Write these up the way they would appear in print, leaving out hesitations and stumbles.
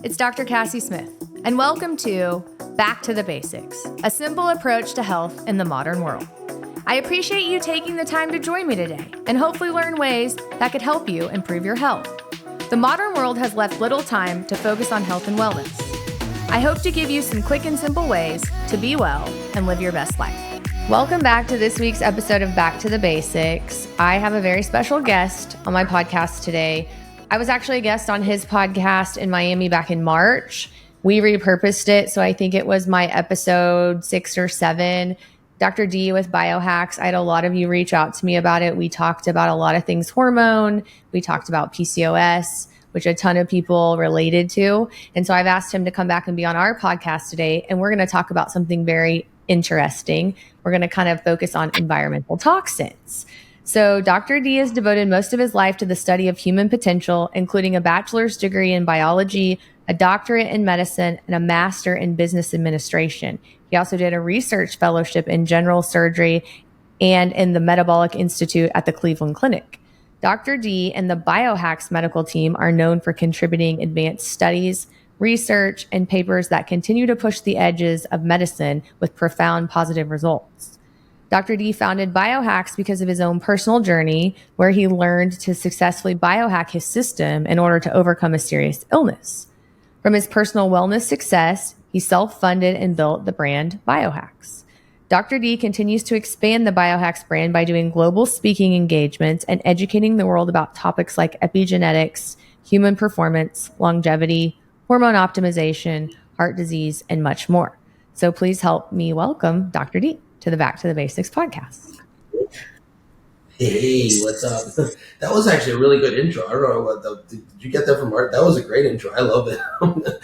It's Dr. Cassie Smith, and welcome to Back to the Basics, a simple approach to health in the modern world. I appreciate you taking the time to join me today and hopefully learn ways that could help you improve your health. The modern world has left little time to focus on health and wellness. I hope to give you some quick and simple ways to be well and live your best life. Welcome back to this week's episode of Back to the Basics. I have a very special guest on my podcast today. I was actually a guest on his podcast in Miami back in March. We repurposed it, so I think it was my episode 6 or 7. Dr. D with Biohacks. I had a lot of you reach out to me about it. We talked about a lot of things hormone. We talked about PCOS, which a ton of people related to. And so I've asked him to come back and be on our podcast today. And we're going to talk about something very interesting. We're going to kind of focus on environmental toxins. So Dr. D has devoted most of his life to the study of human potential, including a bachelor's degree in biology, a doctorate in medicine, and a master in business administration. He also did a research fellowship in general surgery and in the Metabolic Institute at the Cleveland Clinic. Dr. D and the Biohacks medical team are known for contributing advanced studies, research, and papers that continue to push the edges of medicine with profound positive results. Dr. D founded Biohacks because of his own personal journey, where he learned to successfully biohack his system in order to overcome a serious illness. From his personal wellness success, he self-funded and built the brand Biohacks. Dr. D continues to expand the Biohacks brand by doing global speaking engagements and educating the world about topics like epigenetics, human performance, longevity, hormone optimization, heart disease, and much more. So please help me welcome Dr. D to the Back to the Basics podcast. Hey, what's up? That was actually a really good intro. I don't know what did you get that from Art? That was a great intro. I love it. I'm gonna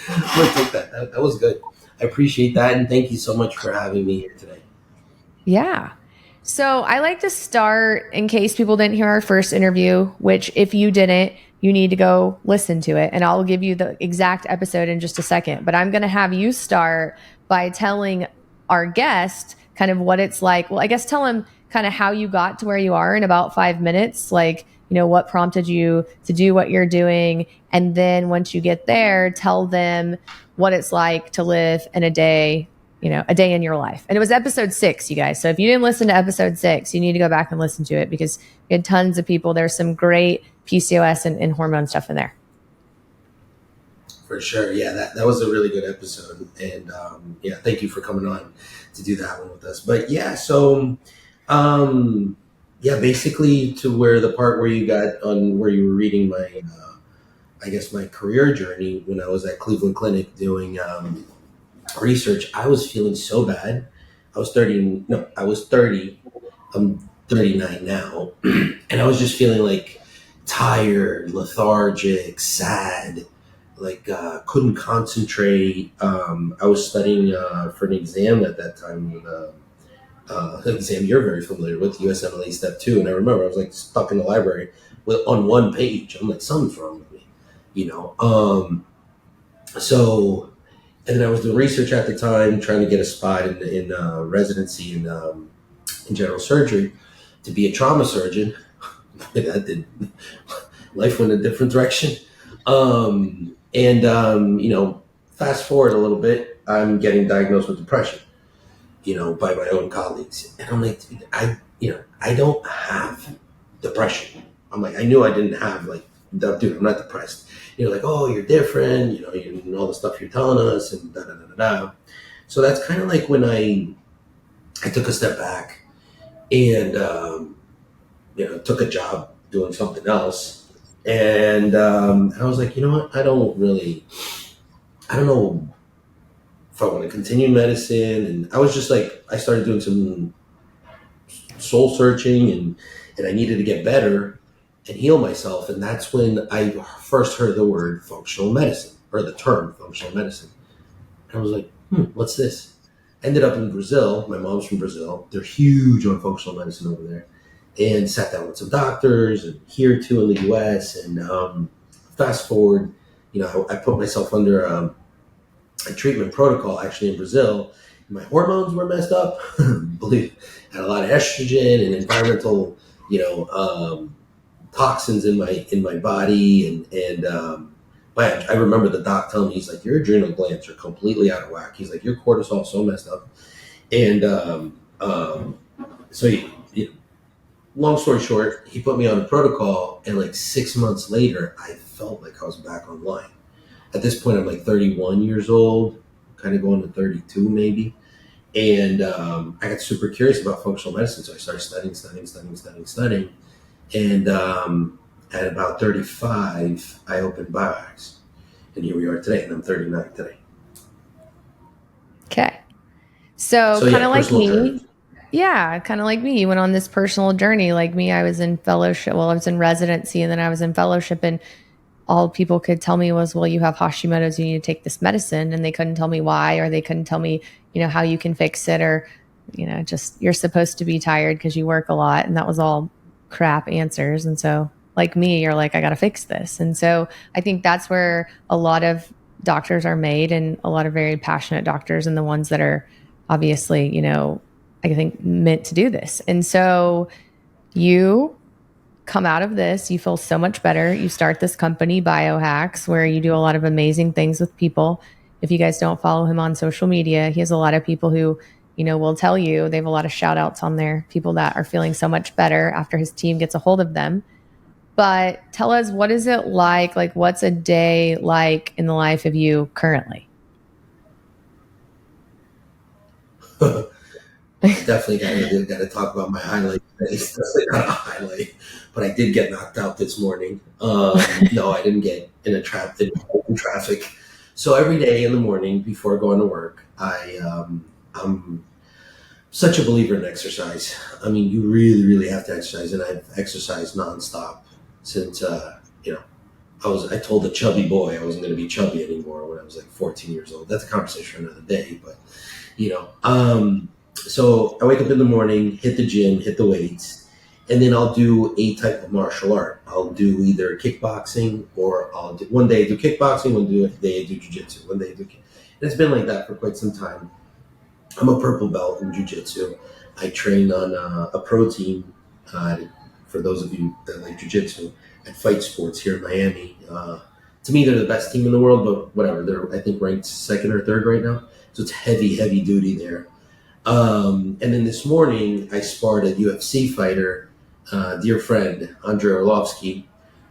take that. That was good. I appreciate that, and thank you so much for having me here today. Yeah. So I like to start, in case people didn't hear our first interview, which if you didn't, you need to go listen to it. And I'll give you the exact episode in just a second. But I'm going to have you start by telling our guest kind of what it's like. Well, I guess tell him kind of how you got to where you are in about 5 minutes, like, you know, what prompted you to do what you're doing. And then once you get there, tell them what it's like to live in a day, you know, a day in your life. And it was episode 6, you guys. So if you didn't listen to episode 6, you need to go back and listen to it because we had tons of people. There's some great PCOS and hormone stuff in there. For sure. Yeah, that was a really good episode. And yeah, thank you for coming on to do that one with us. But yeah, so basically to where the part where you got on where you were reading my, I guess my career journey when I was at Cleveland Clinic doing research, I was feeling so bad. I was 30. I'm 39 now. And I was just feeling like tired, lethargic, sad, like couldn't concentrate. I was studying for an exam at that time, an exam you're very familiar with, USMLE Step 2. And I remember I was like stuck in the library on one page. I'm like, something's wrong with me, you know? So, and then I was doing research at the time, trying to get a spot in residency in general surgery to be a trauma surgeon. Life went a different direction. You know, fast forward a little bit, I'm getting diagnosed with depression, you know, by my own colleagues. And I'm like, I don't have depression. I'm like, I knew I didn't have dude, I'm not depressed. You're like, oh, you're different, you know, all the stuff you're telling us and da da da da da. So that's kind of like when I took a step back and, took a job doing something else. And I was like, you know what? I don't know if I want to continue medicine. And I was just like, I started doing some soul searching and I needed to get better and heal myself. And that's when I first heard the word functional medicine, or the term functional medicine. And I was like, what's this? Ended up in Brazil. My mom's from Brazil. They're huge on functional medicine over there. And sat down with some doctors, and here too in the US. And fast forward, you know, I put myself under a treatment protocol actually in Brazil. My hormones were messed up. Believe had a lot of estrogen and environmental, toxins in my body, and I remember the doc telling me, he's like, your adrenal glands are completely out of whack. He's like, your cortisol is so messed up. And so long story short, he put me on a protocol, and like 6 months later, I felt like I was back online. At this point, I'm like 31 years old, kind of going to 32 maybe. And I got super curious about functional medicine, so I started studying. And at about 35, I opened Biohacks. And here we are today, and I'm 39 today. Okay. So kind of like me. Journey. Yeah, kind of like me. You went on this personal journey. Like me, I was in fellowship. Well, I was in residency, and then I was in fellowship, and all people could tell me was, well, you have Hashimoto's, you need to take this medicine. And they couldn't tell me why, or they couldn't tell me, how you can fix it, or, just you're supposed to be tired because you work a lot. And that was all crap answers. And so like me, you're like, I got to fix this. And so I think that's where a lot of doctors are made, and a lot of very passionate doctors, and the ones that are obviously, I think meant to do this. And so you come out of this, you feel so much better. You start this company, Biohacks, where you do a lot of amazing things with people. If you guys don't follow him on social media, he has a lot of people who, will tell you, they have a lot of shout outs on there, people that are feeling so much better after his team gets a hold of them. But tell us, what is it like? Like, what's a day like in the life of you currently? Definitely got to talk about my highlight today. It's definitely not a highlight, but I did get knocked out this morning. No, I didn't get in open traffic. So every day in the morning before going to work, I'm such a believer in exercise. I mean, you really, really have to exercise, and I've exercised nonstop since I told the chubby boy I wasn't going to be chubby anymore when I was like 14 years old. That's a conversation for another day, but so I wake up in the morning, hit the gym, hit the weights, and then I'll do a type of martial art. I'll do either kickboxing, or one day I do kickboxing, one day I do jiu-jitsu, one day I do. And it's been like that for quite some time. I'm a purple belt in jiu-jitsu. I train on a pro team, for those of you that like jiu-jitsu, at Fight Sports here in Miami. To me, they're the best team in the world, but whatever. They're, I think, ranked second or third right now. So it's heavy duty there. And then this morning, I sparred a UFC fighter, dear friend, Andrade,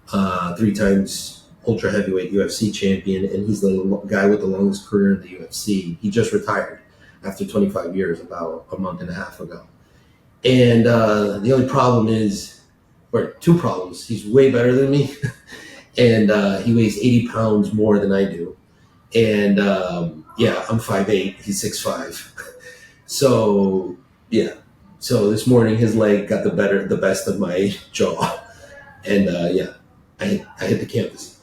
3 times ultra heavyweight UFC champion, and he's the guy with the longest career in the UFC. He just retired after 25 years about a month and a half ago. And the only problem is, or 2 problems, he's way better than me, and he weighs 80 pounds more than I do. And I'm 5'8", he's 6'5". So this morning his leg got the best of my jaw, and I hit the canvas.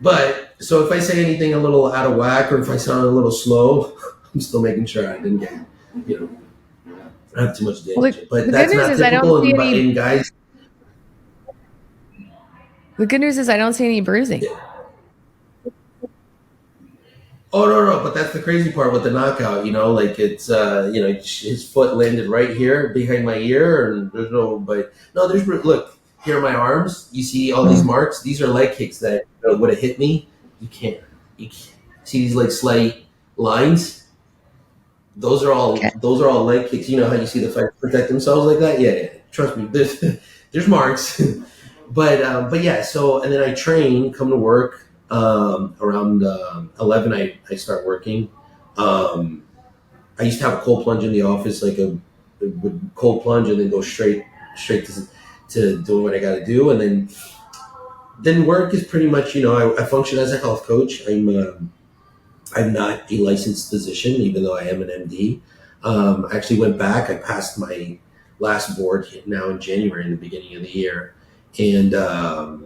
But so if I say anything a little out of whack, or if I sound a little slow, I'm still making sure I didn't get I have too much damage. Well, but that's not typical in guys. The good news is I don't see any bruising. Yeah. Oh, no, but that's the crazy part with the knockout, like it's, his foot landed right here behind my ear, and there's look, here are my arms. You see all these marks? These are leg kicks that would have hit me. You can't see these like slight lines? Those are all leg kicks. You know how you see the fighters protect themselves like that? Yeah. Trust me, there's marks. But yeah, so, and then I train, come to work. Around 11, I start working. I used to have a cold plunge in the office, like would cold plunge and then go straight to doing what I got to do. And then work is pretty much, I function as a health coach. I'm not a licensed physician, even though I am an MD. I actually went back. I passed my last board now in January, in the beginning of the year. And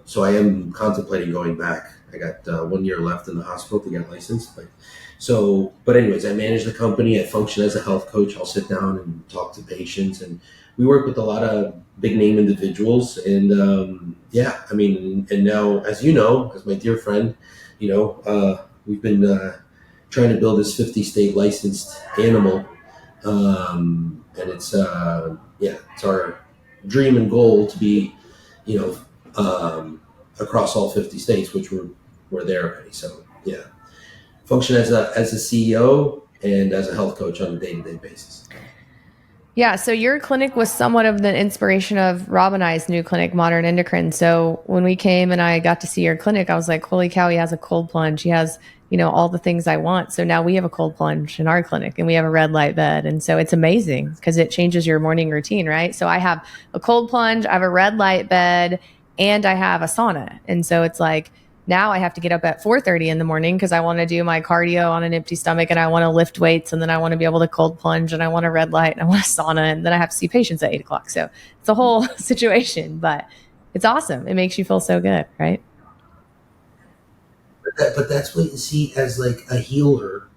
so I am contemplating going back. I got 1 year left in the hospital to get licensed. But anyways, I manage the company. I function as a health coach. I'll sit down and talk to patients, and we work with a lot of big name individuals. And and now, as you know, as my dear friend, we've been trying to build this 50 state licensed animal. And it's our dream and goal to be, across all 50 states, which we're were there already. So yeah, function as a CEO and as a health coach on a day-to-day basis. Yeah, so your clinic was somewhat of the inspiration of Rob and I's new clinic, Modern Endocrine. So when we came and I got to see your clinic, I was like, holy cow, he has a cold plunge. He has, all the things I want. So now we have a cold plunge in our clinic and we have a red light bed. And so it's amazing because it changes your morning routine, right? So I have a cold plunge, I have a red light bed, and I have a sauna. And so it's like, now I have to get up at 4:30 in the morning because I want to do my cardio on an empty stomach and I want to lift weights and then I want to be able to cold plunge and I want a red light and I want a sauna and then I have to see patients at 8:00. So it's a whole situation, but it's awesome. It makes you feel so good, right? But that's what you see as like a healer,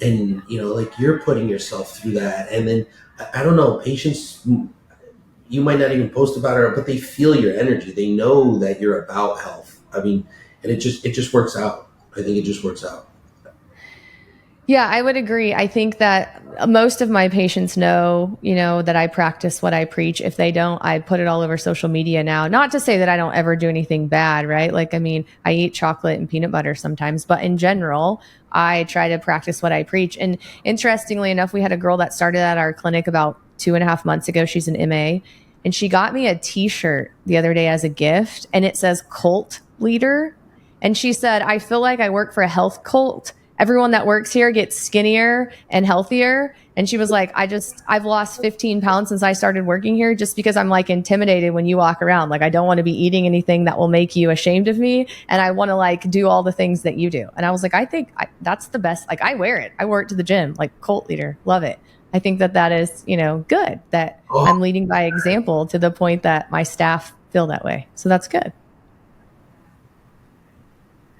and like you're putting yourself through that, and then I don't know, patients, you might not even post about it, but they feel your energy. They know that you're about health. I mean, and it just works out. I think it just works out. Yeah, I would agree. I think that most of my patients know, that I practice what I preach. If they don't, I put it all over social media now. Not to say that I don't ever do anything bad, right? Like, I mean, I eat chocolate and peanut butter sometimes, but in general, I try to practice what I preach. And interestingly enough, we had a girl that started at our clinic about 2.5 months ago. She's an MA, and she got me a t-shirt the other day as a gift, and it says cult leader. And she said, I feel like I work for a health cult. Everyone that works here gets skinnier and healthier. And she was like, I've lost 15 pounds since I started working here just because I'm like intimidated when you walk around. Like, I don't want to be eating anything that will make you ashamed of me. And I want to like do all the things that you do. And I was like, I think that's the best. Like, I wear it. I wear it to the gym, like cult leader. Love it. I think that is, good that I'm leading by example to the point that my staff feel that way. So that's good.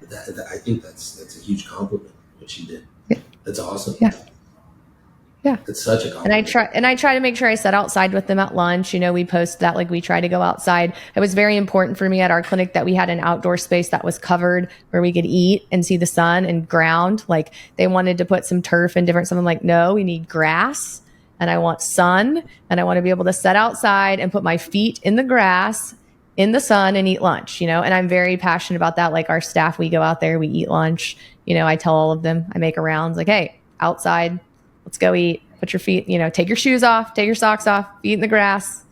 I think that's a huge compliment what she did. Yeah. That's awesome. Yeah. Yeah. It's such a compliment. And I try to make sure I sit outside with them at lunch. We post that, like, we try to go outside. It was very important for me at our clinic that we had an outdoor space that was covered where we could eat and see the sun and ground. Like, they wanted to put some turf and different stuff. I'm like, no, we need grass and I want sun and I want to be able to sit outside and put my feet in the grass in the sun and eat lunch, and I'm very passionate about that. Like, our staff, we go out there, we eat lunch. I tell all of them, I make a rounds like, hey, outside, let's go eat, put your feet, take your shoes off, take your socks off, feet in the grass,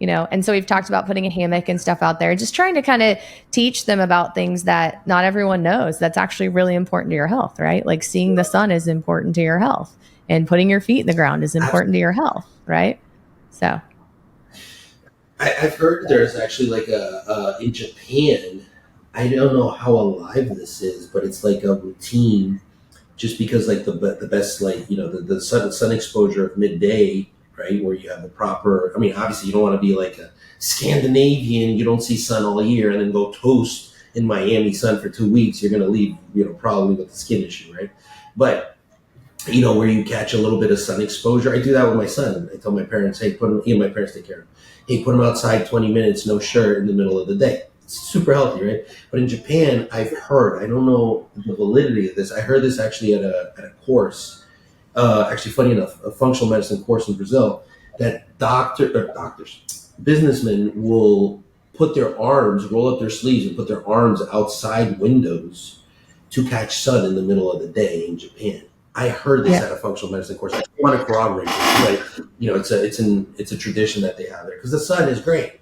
and so we've talked about putting a hammock and stuff out there, just trying to kind of teach them about things that not everyone knows that's actually really important to your health, right? Like, seeing the sun is important to your health and putting your feet in the ground is important to your health, right? So I've heard there's actually like in Japan, I don't know how alive this is, but it's like a routine just because like the best, like, the sun exposure of midday, right? Where you have the proper, I mean, obviously you don't want to be like a Scandinavian, you don't see sun all year and then go toast in Miami sun for 2 weeks. You're going to leave, probably with the skin issue, right? But where you catch a little bit of sun exposure. I do that with my son. I tell my parents, hey, put him, my parents take care of him. Hey, put him outside 20 minutes, no shirt in the middle of the day. It's super healthy, right? But in Japan, I've heard, I don't know the validity of this. I heard this actually at a course, actually funny enough, a functional medicine course in Brazil, that businessmen will put their arms, roll up their sleeves and put their arms outside windows to catch sun in the middle of the day in Japan. I heard this at a functional medicine course. I want to corroborate this, but it's a tradition that they have there because the sun is great.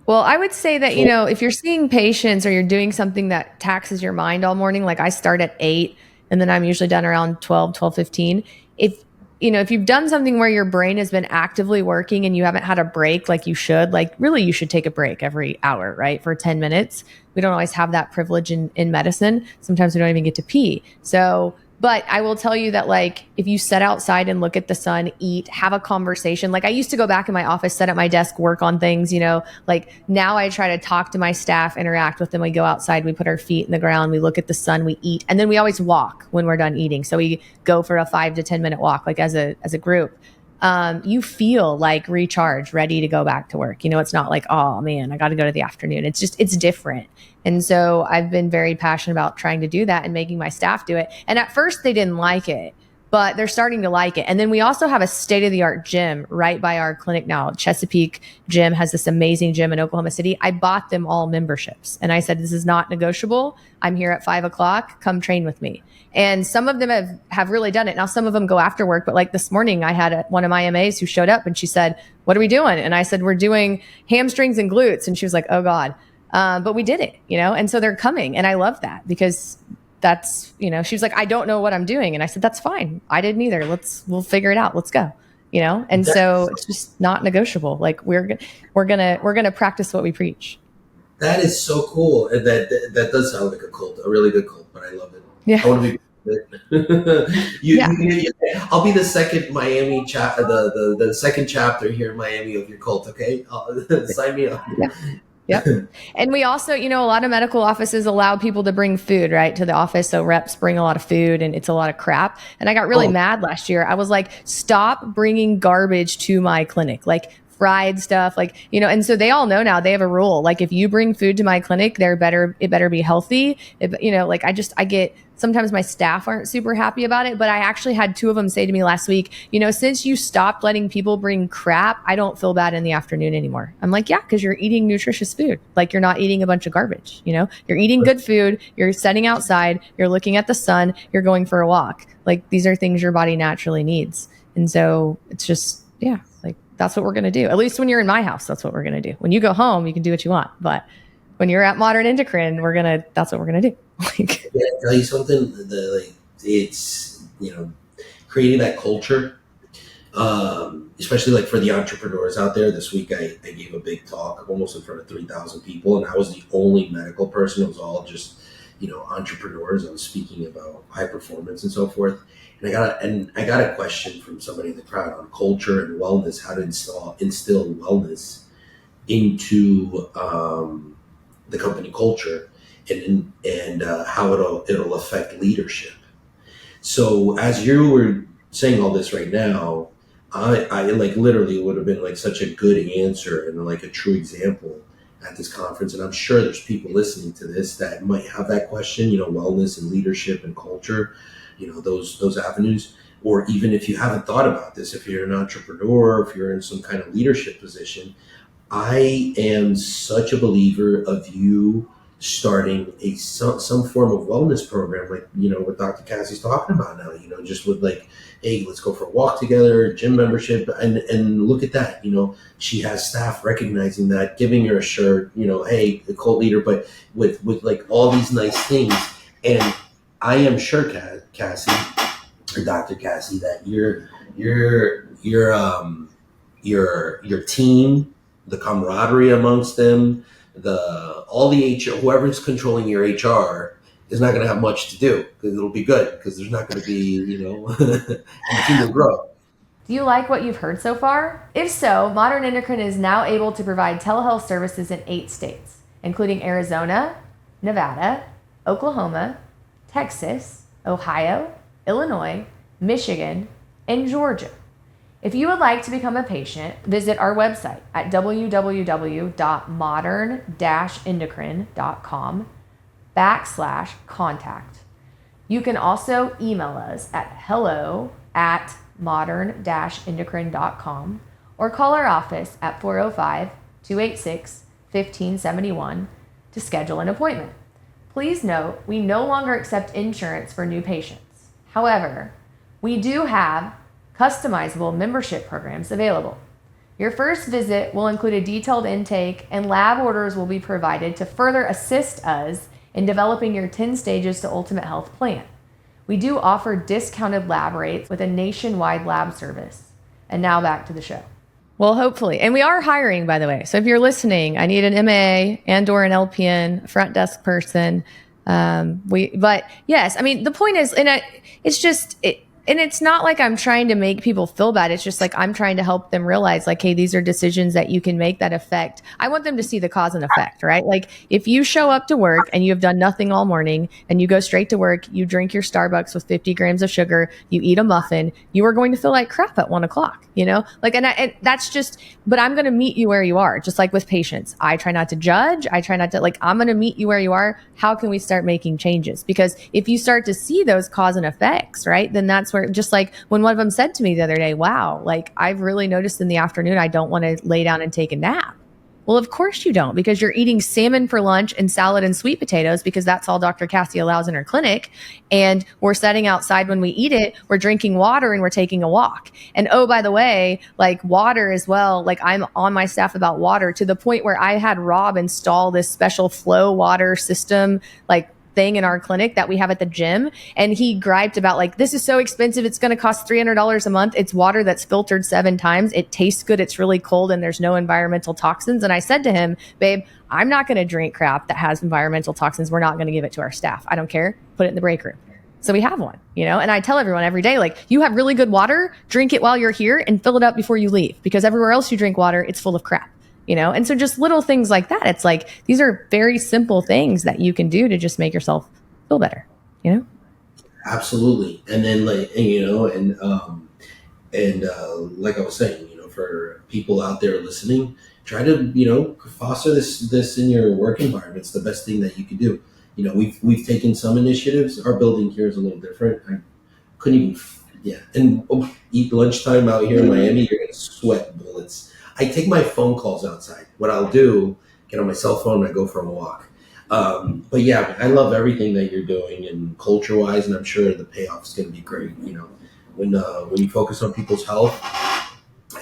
Well, I would say that, if you're seeing patients or you're doing something that taxes your mind all morning, like I start at 8 and then I'm usually done around 12:15. If you've done something where your brain has been actively working and you haven't had a break like you should, like really you should take a break every hour, right? For 10 minutes. We don't always have that privilege in medicine. Sometimes we don't even get to pee. But I will tell you that, like, if you sit outside and look at the sun, eat, have a conversation. Like, I used to go back in my office, sit at my desk, work on things, like now I try to talk to my staff, interact with them. We go outside, we put our feet in the ground, we look at the sun, we eat. And then we always walk when we're done eating. So we go for a 5 to 10 minute walk, like as a group. You feel like recharged, ready to go back to work. It's not like, oh man, I got to go to the afternoon. It's different. And so I've been very passionate about trying to do that and making my staff do it. And at first they didn't like it, but they're starting to like it. And then we also have a state-of-the-art gym right by our clinic now. Chesapeake Gym has this amazing gym in Oklahoma City. I bought them all memberships. And I said, this is not negotiable. I'm here at 5:00. Come train with me. And some of them have really done it. Now, some of them go after work. But like this morning, I had one of my MAs who showed up and she said, what are we doing? And I said, we're doing hamstrings and glutes. And she was like, oh God. But we did it, and so they're coming. And I love that because that's, she was like, I don't know what I'm doing. And I said, that's fine. I didn't either. We'll figure it out. Let's go, And so it's just not negotiable. Like we're going to practice what we preach. That is so cool. And that does sound like a cult, a really good cult, but I love it. Yeah. I want to be I'll be the second Miami the second chapter here in Miami of your cult. Okay. Sign me up. Yeah. Yep. And we also, a lot of medical offices allow people to bring food, right, to the office. So reps bring a lot of food and it's a lot of crap. And I got really mad last year. I was like, stop bringing garbage to my clinic, like fried stuff, and so they all know now. They have a rule. Like if you bring food to my clinic, it better be healthy. I get, sometimes my staff aren't super happy about it, but I actually had 2 of them say to me last week, since you stopped letting people bring crap, I don't feel bad in the afternoon anymore. I'm like, yeah, because you're eating nutritious food. Like you're not eating a bunch of garbage, you're eating good food, you're sitting outside, you're looking at the sun, you're going for a walk. Like these are things your body naturally needs. And so it's just, that's what we're going to do. At least when you're in my house, that's what we're going to do. When you go home, you can do what you want. But when you're at Modern Endocrine, that's what we're going to do. Tell you something, it's, creating that culture, especially like for the entrepreneurs out there. This week, I gave a big talk almost in front of 3,000 people. And I was the only medical person. It was all just, entrepreneurs. I was speaking about high performance and so forth. And I got a question from somebody in the crowd on culture and wellness, how to instill wellness into the company culture and how it'll affect leadership. So as you were saying all this right now, I like literally would have been like such a good answer and like a true example at this conference. And I'm sure there's people listening to this that might have that question, wellness and leadership and culture, those avenues. Or even if you haven't thought about this, if you're an entrepreneur, if you're in some kind of leadership position, I am such a believer of you starting some form of wellness program, like, what Dr. Cassie's talking about now, just with like, hey, let's go for a walk together, gym membership. And look at that, she has staff recognizing that, giving her a shirt, hey, the cult leader, but with like all these nice things. And I am sure, Cassie or Dr. Cassie, that your team, the camaraderie amongst them, all the HR, whoever's controlling your HR is not going to have much to do because it'll be good because there's not going to be, and the team will grow. Do you like what you've heard so far? If so, Modern Endocrine is now able to provide telehealth services in 8 states, including Arizona, Nevada, Oklahoma, Texas, Ohio, Illinois, Michigan, and Georgia. If you would like to become a patient, visit our website at www.modern-endocrine.com/contact. You can also email us at hello@modern-endocrine.com or call our office at 405-286-1571 to schedule an appointment. Please note, we no longer accept insurance for new patients. However, we do have customizable membership programs available. Your first visit will include a detailed intake, and lab orders will be provided to further assist us in developing your 10 stages to ultimate health plan. We do offer discounted lab rates with a nationwide lab service. And now back to the show. Well, hopefully. And we are hiring, by the way. So if you're listening, I need an MA and/or an LPN, front desk person. But yes, I mean, the point is, and it's not like I'm trying to make people feel bad. It's just like I'm trying to help them realize, like, hey, these are decisions that you can make that affect. I want them to see the cause and effect, right? Like if you show up to work and you have done nothing all morning and you go straight to work, you drink your Starbucks with 50 grams of sugar, you eat a muffin, you are going to feel like crap at 1 o'clock, like, and that's just, but I'm going to meet you where you are. Just like with patients, I try not to judge. I try not to I'm going to meet you where you are. How can we start making changes? Because if you start to see those cause and effects, right, then that's where, just like when one of them said to me the other day, wow, like I've really noticed in the afternoon, I don't want to lay down and take a nap. Well, of course you don't, because you're eating salmon for lunch and salad and sweet potatoes, because that's all Dr. Cassie allows in her clinic. And we're sitting outside when we eat it, we're drinking water and we're taking a walk. And oh, by the way, like water as well, like I'm on my staff about water to the point where I had Rob install this special flow water system, like thing in our clinic that we have at the gym. And he griped about like, this is so expensive. It's going to cost $300 a month. It's water that's filtered 7 times. It tastes good. It's really cold and there's no environmental toxins. And I said to him, babe, I'm not going to drink crap that has environmental toxins. We're not going to give it to our staff. I don't care. Put it in the break room. So we have one, and I tell everyone every day, like, you have really good water, drink it while you're here and fill it up before you leave, because everywhere else you drink water, it's full of crap. And so just little things like that. It's like, these are very simple things that you can do to just make yourself feel better, Absolutely. And then like I was saying, for people out there listening, try to, foster this in your work environment. It's the best thing that you can do. We've taken some initiatives. Our building here is a little different. I couldn't even, and eat lunchtime out here in Miami, you're going to sweat bullets. I take my phone calls outside. What I'll do, get on my cell phone and I go for a walk. But yeah, I love everything that you're doing, and culture-wise, and I'm sure the payoff is going to be great. When you focus on people's health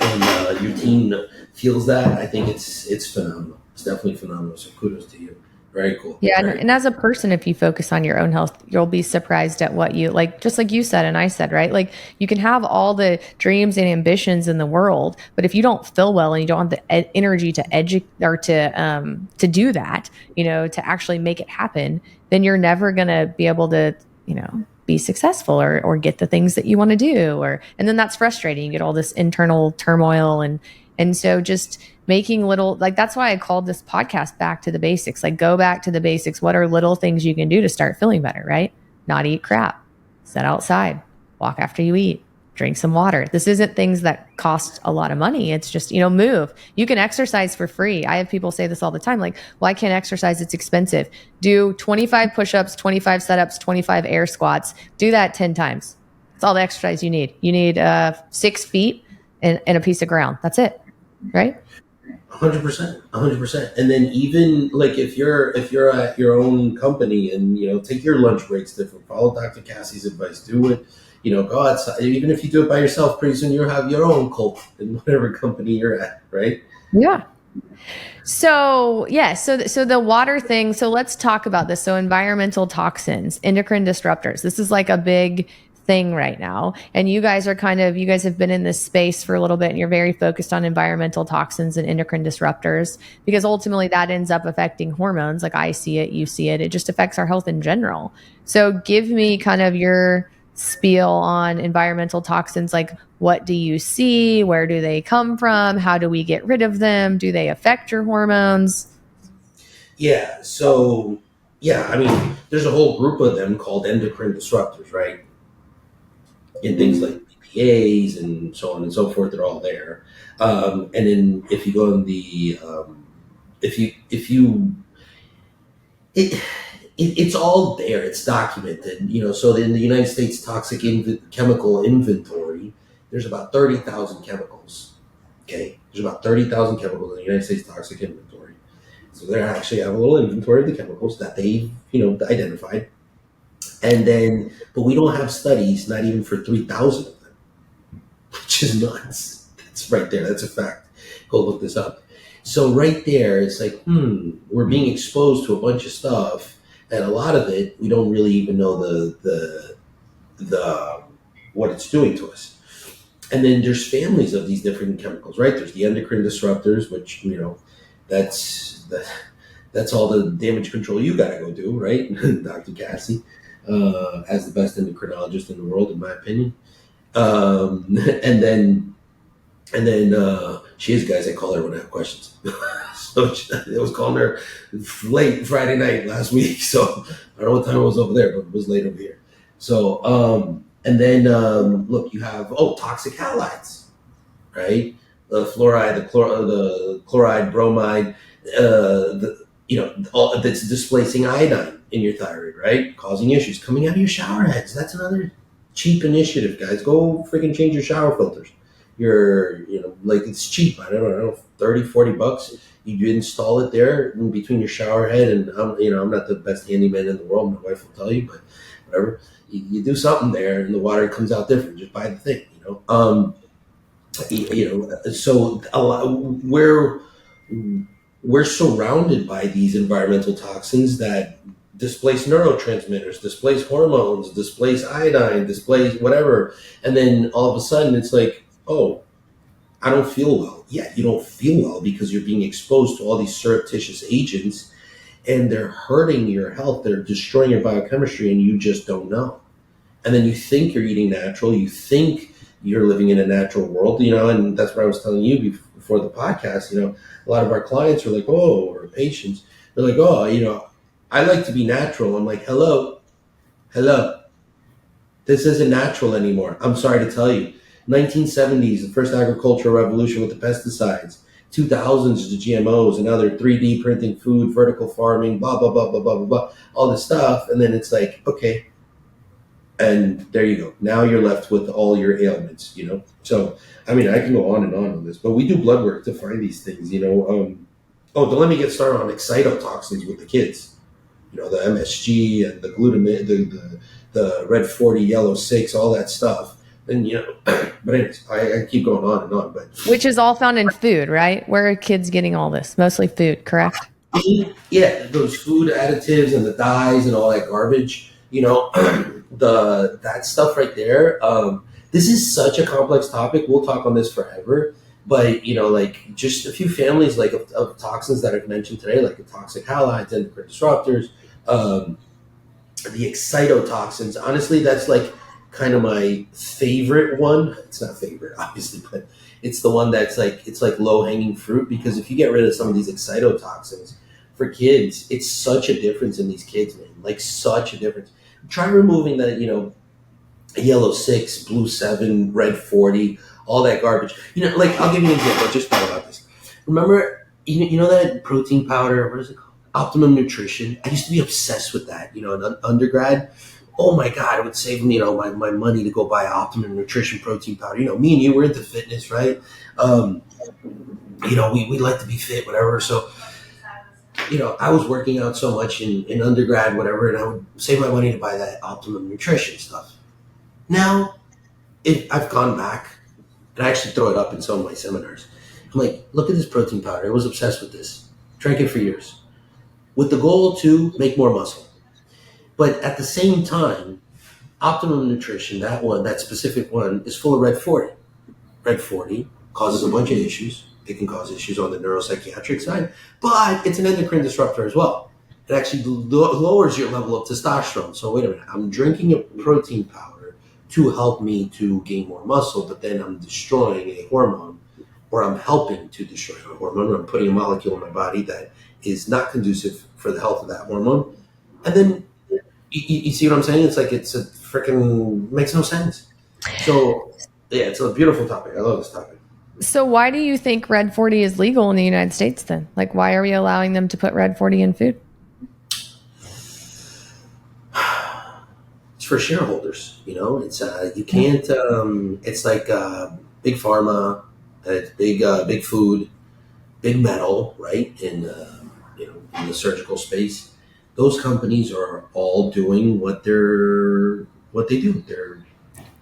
and your team feels that, I think it's phenomenal. It's definitely phenomenal. So kudos to you. Very cool. Yeah. And as a person, if you focus on your own health, you'll be surprised at what you like, just like you said, and I said, right? Like, you can have all the dreams and ambitions in the world, but if you don't feel well and you don't have the energy to educate or to do that, to actually make it happen, then you're never going to be able to, be successful or get the things that you want to do. And then that's frustrating. You get all this internal turmoil. And so just making little, like, that's why I called this podcast Back to the Basics. Like, go back to the basics. What are little things you can do to start feeling better, right? Not eat crap, sit outside, walk after you eat, drink some water. This isn't things that cost a lot of money. It's just, move. You can exercise for free. I have people say this all the time. Like, well, I can't exercise. It's expensive. Do 25 push-ups, 25 setups, 25 air squats. Do that 10 times. That's all the exercise you need. You need 6 feet and a piece of ground. That's it. Right? 100%. And then even like if you're at your own company and take your lunch breaks different, follow Dr. Cassie's advice, do it, go outside. Even if you do it by yourself, pretty soon you'll have your own cult in whatever company you're at, right? Yeah. So the water thing. So let's talk about this. So environmental toxins, endocrine disruptors. This is like a big thing right now. And you guys have been in this space for a little bit, and you're very focused on environmental toxins and endocrine disruptors, because ultimately that ends up affecting hormones. Like, I see it, you see it. It just affects our health in general. So give me kind of your spiel on environmental toxins. Like, what do you see? Where do they come from? How do we get rid of them? Do they affect your hormones? Yeah. So, I mean, there's a whole group of them called endocrine disruptors, right? And things like BPAs and so on and so forth, they're all there. And then if you go in the, it's all there. It's documented, so in the United States toxic chemical inventory, there's about 30,000 chemicals. Okay. There's about 30,000 chemicals in the United States toxic inventory. So they actually have a little inventory of the chemicals that they've, identified. And then, but we don't have studies, not even for 3,000 of them, which is nuts. That's right there. That's a fact. Go look this up. So right there, it's like, we're being exposed to a bunch of stuff, and a lot of it, we don't really even know the what it's doing to us. And then there's families of these different chemicals, right? There's the endocrine disruptors, which, that's all the damage control you got to go do, right? Dr. Cassie. As the best endocrinologist in the world, in my opinion. And then she is, guys, I call her when I have questions. So I was calling her late Friday night last week. So I don't know what time it was over there, but it was late over here. So, and then, look, you have, toxic halides, right? The fluoride, the chloride, bromide, all that's displacing iodine in your thyroid, right? Causing issues coming out of your shower heads. That's another cheap initiative, guys. Go freaking change your shower filters. Like it's cheap. I don't know, 30, $40. You install it there in between your shower head, and I'm not the best handyman in the world. My wife will tell you, but whatever. You do something there, and the water comes out different. Just buy the thing, So a lot, we're surrounded by these environmental toxins that displace neurotransmitters, displace hormones, displace iodine, displace whatever. And then all of a sudden it's like, oh, I don't feel well. Yeah, you don't feel well because you're being exposed to all these surreptitious agents and they're hurting your health. They're destroying your biochemistry and you just don't know. And then you think you're eating natural. You think you're living in a natural world, and that's what I was telling you before the podcast. A lot of our clients are like, oh, or patients, they're like, oh, I like to be natural. I'm like, hello, this isn't natural anymore. I'm sorry to tell you. 1970s, the first agricultural revolution with the pesticides. 2000s, the GMOs, and now they're 3D printing food, vertical farming, blah, blah, blah, blah, blah, blah, blah, all this stuff. And then it's like, okay. And there you go. Now you're left with all your ailments, So, I can go on and on this, but we do blood work to find these things, don't let me get started on excitotoxins with the kids. The MSG and the glutamate, the red 40, yellow 6, all that stuff. And, but anyways, I keep going on and on. But which is all found in food, right? Where are kids getting all this? Mostly food, correct? Yeah, those food additives and the dyes and all that garbage, that stuff right there. This is such a complex topic. We'll talk on this forever. But, just a few families of toxins that I've mentioned today, like the toxic halides, endocrine disruptors, the excitotoxins. Honestly, that's kind of my favorite one. It's not favorite, obviously, but it's the one that's it's like low-hanging fruit, because if you get rid of some of these excitotoxins for kids, it's such a difference in these kids, man. Such a difference. Try removing the, yellow 6, blue 7, red 40, all that garbage. I'll give you an example. I just thought about this. Remember, that protein powder, what is it called? Optimum Nutrition. I used to be obsessed with that, in undergrad. Oh my God, it would save me, my money to go buy Optimum Nutrition protein powder. Me and you were into fitness, right? We like to be fit, whatever. So, I was working out so much in undergrad, whatever, and I would save my money to buy that Optimum Nutrition stuff. Now, I've gone back, and I actually throw it up in some of my seminars. I'm like, look at this protein powder. I was obsessed with this. Drank it for years. With the goal to make more muscle. But at the same time, Optimum Nutrition, that specific one, is full of red 40. Red 40 causes a bunch of issues. It can cause issues on the neuropsychiatric side, but it's an endocrine disruptor as well. It actually lowers your level of testosterone. So wait a minute, I'm drinking a protein powder to help me to gain more muscle, but then I'm destroying a hormone, or I'm helping to destroy a hormone, or I'm putting a molecule in my body that is not conducive for the health of that hormone. And then you see what I'm saying? It's it's a freaking makes no sense. So yeah, it's a beautiful topic. I love this topic. So why do you think red 40 is legal in the United States then? Why are we allowing them to put red 40 in food? It's for shareholders, it's you can't it's like big pharma, it's big food, big metal, right? In in the surgical space. Those companies are all doing what they do.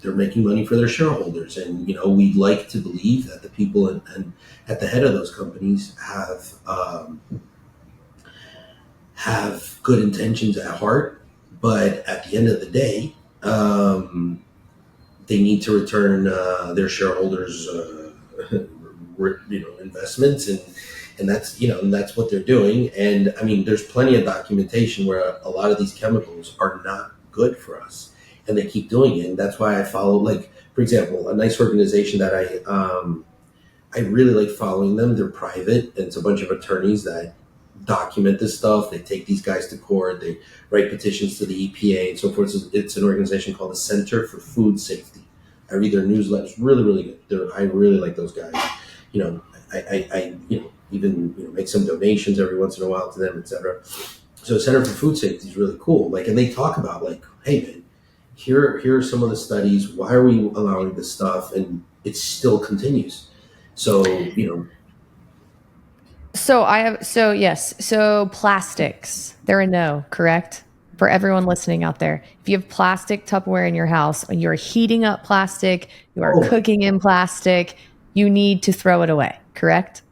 They're making money for their shareholders, and we'd like to believe that the people and at the head of those companies have good intentions at heart, but at the end of the day, they need to return their shareholders, investments, and that's what they're doing. And there's plenty of documentation where a lot of these chemicals are not good for us. And they keep doing it, and that's why I follow. For example, a nice organization that I really like following them. They're private, and it's a bunch of attorneys that document this stuff. They take these guys to court. They write petitions to the EPA and so forth. It's an organization called the Center for Food Safety. I read their newsletters. Really, really good. I really like those guys. I even make some donations every once in a while to them, etc. So Center for Food Safety is really cool. And they talk about hey man, here are some of the studies. Why are we allowing this stuff? And it still continues. So, So plastics, they're a no, correct? For everyone listening out there, if you have plastic Tupperware in your house and you're heating up plastic, you are oh, cooking in plastic, you need to throw it away, correct?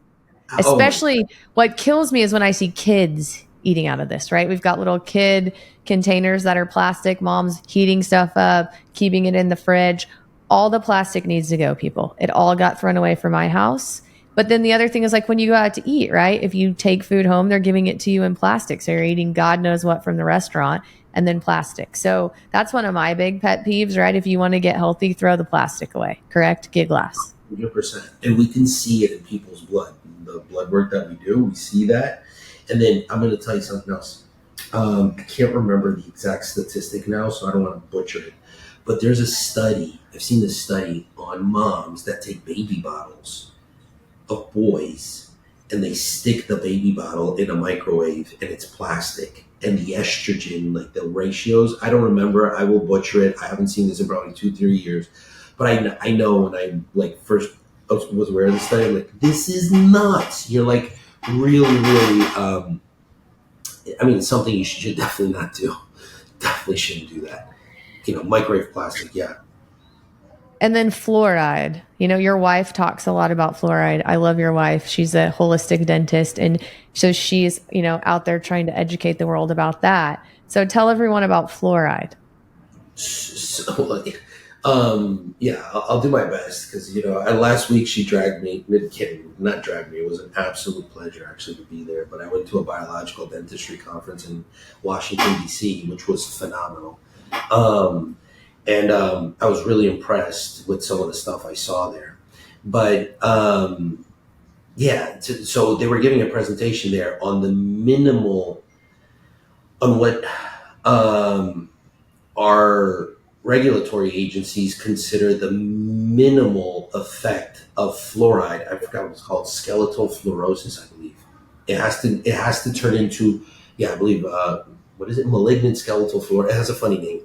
oh my, Especially what kills me is when I see kids eating out of this, right? We've got little kid containers that are plastic, mom's heating stuff up, keeping it in the fridge. All the plastic needs to go, people. It all got thrown away from my house. But then the other thing is like when you go out to eat, right? If you take food home, they're giving it to you in plastic. So you're eating God knows what from the restaurant and then plastic. So that's one of my big pet peeves, right? If you want to get healthy, throw the plastic away, correct? Get glass. 100%. And we can see it in people's blood. The blood work that we do, we see that. And then I'm going to tell you something else. I can't remember the exact statistic now, so I don't want to butcher it. But there's a study, I've seen this study on moms that take baby bottles of boys and they stick the baby bottle in a microwave and it's plastic. And the estrogen, like the ratios, I don't remember. I will butcher it. I haven't seen this in probably 2-3 years. But I know when I like first was aware of the study, I'm like, this is nuts. You're like really, really, it's something you should definitely not do. Definitely shouldn't do that. Microwave plastic, yeah. And then fluoride. Your wife talks a lot about fluoride. I love your wife. She's a holistic dentist. And so she's, out there trying to educate the world about that. So tell everyone about fluoride. So, I'll do my best because, last week she dragged me, not dragged me. It was an absolute pleasure actually to be there. But I went to a biological dentistry conference in Washington, D.C., which was phenomenal. And I was really impressed with some of the stuff I saw there. But so they were giving a presentation there on what our regulatory agencies consider the minimal effect of fluoride. I forgot what it's called, skeletal fluorosis, I believe. It has to turn into, I believe, what is it? Malignant skeletal fluorosis. It has a funny name,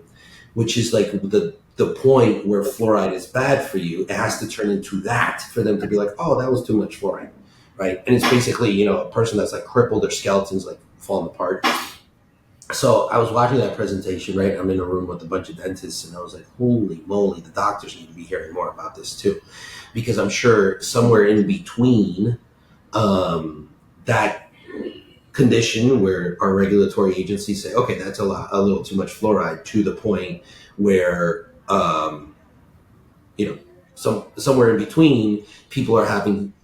which is like the point where fluoride is bad for you. It has to turn into that for them to be like, oh, that was too much fluoride, right? And it's basically, a person that's like crippled, their skeleton's like falling apart. So I was watching that presentation, right? I'm in a room with a bunch of dentists and I was like, holy moly, the doctors need to be hearing more about this too. Because I'm sure somewhere in between that condition where our regulatory agencies say, okay, that's a little too much fluoride, to the point where, somewhere in between, people are having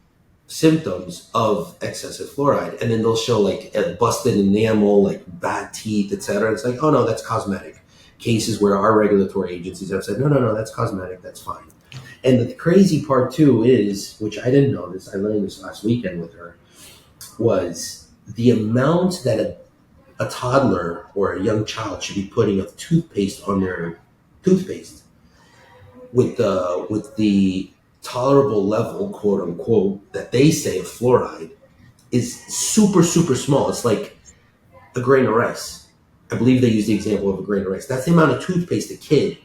symptoms of excessive fluoride, and then they'll show like a busted enamel, like bad teeth, etc. It's like, oh no, that's cosmetic. Cases where our regulatory agencies have said, no, that's cosmetic, that's fine. And the crazy part too is, which I didn't know this, I learned this last weekend with her, was the amount that a toddler or a young child should be putting of toothpaste on their toothpaste with the tolerable level, quote unquote, that they say of fluoride is super, super small. It's like a grain of rice. I believe they use the example of a grain of rice. That's the amount of toothpaste a kid,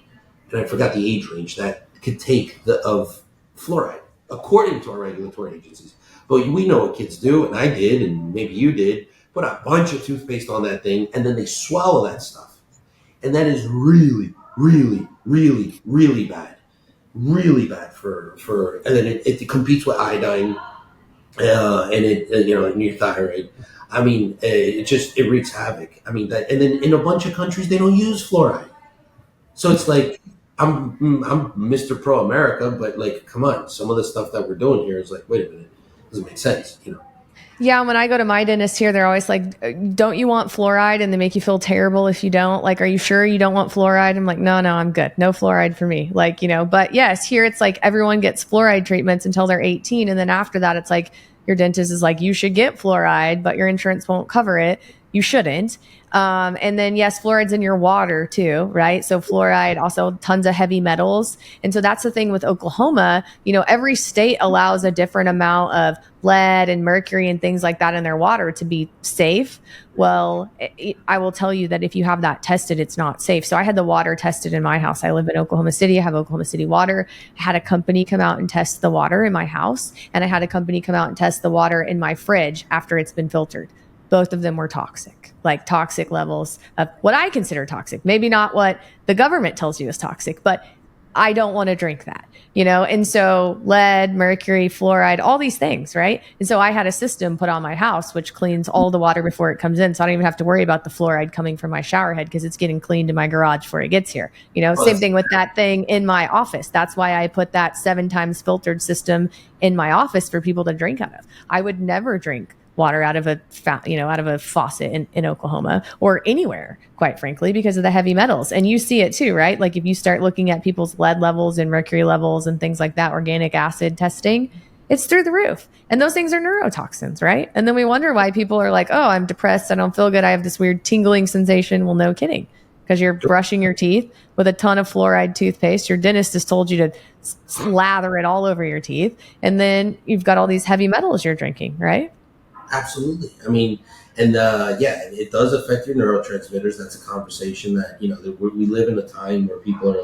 and I forgot the age range, that could take of fluoride, according to our regulatory agencies. But we know what kids do, and I did, and maybe you did, put a bunch of toothpaste on that thing, and then they swallow that stuff. And that is really, really, really, really bad. Really bad for and then it competes with iodine, and it in your thyroid. I mean, it wreaks havoc. I mean that, and then in a bunch of countries they don't use fluoride, so it's like I'm Mr. Pro America, but like, come on, some of the stuff that we're doing here is like, wait a minute, doesn't make sense, Yeah, when I go to my dentist here, they're always like, don't you want fluoride? And they make you feel terrible if you don't. Like, are you sure you don't want fluoride? I'm like, no, I'm good. No fluoride for me. Like, but yes, here it's like everyone gets fluoride treatments until they're 18. And then after that, it's like your dentist is like, you should get fluoride, but your insurance won't cover it. you shouldn't. And then yes, fluoride's in your water too, right? So fluoride, also tons of heavy metals. And so that's the thing with Oklahoma, every state allows a different amount of lead and mercury and things like that in their water to be safe. Well, I will tell you that if you have that tested, it's not safe. So I had the water tested in my house. I live in Oklahoma City. I have Oklahoma City water. I had a company come out and test the water in my house. And I had a company come out and test the water in my fridge after it's been filtered. Both of them were toxic, like toxic levels of what I consider toxic. Maybe not what the government tells you is toxic, but I don't want to drink that, And so lead, mercury, fluoride, all these things, right? And so I had a system put on my house, which cleans all the water before it comes in. So I don't even have to worry about the fluoride coming from my shower head because it's getting cleaned in my garage before it gets here. Same thing with that thing in my office. That's why I put that 7 times filtered system in my office for people to drink out of. I would never drink water out of a faucet in Oklahoma or anywhere, quite frankly, because of the heavy metals. And you see it too, right? Like if you start looking at people's lead levels and mercury levels and things like that, organic acid testing, it's through the roof. And those things are neurotoxins, right? And then we wonder why people are like, oh, I'm depressed. I don't feel good. I have this weird tingling sensation. Well, no kidding. Because you're brushing your teeth with a ton of fluoride toothpaste. Your dentist has told you to lather it all over your teeth. And then you've got all these heavy metals you're drinking, right? Absolutely. I mean, and it does affect your neurotransmitters. That's a conversation that, we live in a time where people are,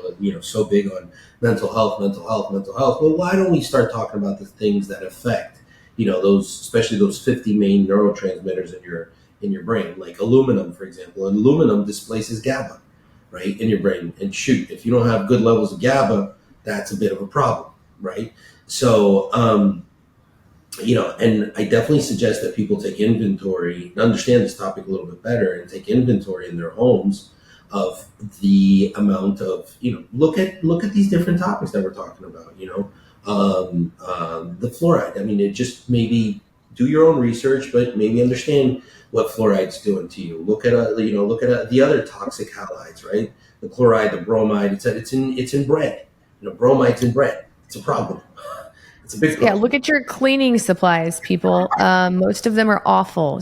so big on mental health. Well, why don't we start talking about the things that affect, especially those 50 main neurotransmitters in your brain, like aluminum, for example. And aluminum displaces GABA, right, in your brain. And shoot, if you don't have good levels of GABA, that's a bit of a problem, right? So, and I definitely suggest that people take inventory and understand this topic a little bit better and take inventory in their homes of the amount of, look at these different topics that we're talking about, the fluoride. I mean, it just maybe do your own research, but maybe understand what fluoride's doing to you. Look at the other toxic halides, right? The chloride, the bromide, it's in bread. Bromide's in bread. It's a problem. It's a big problem. Yeah, look at your cleaning supplies, people. Most of them are awful.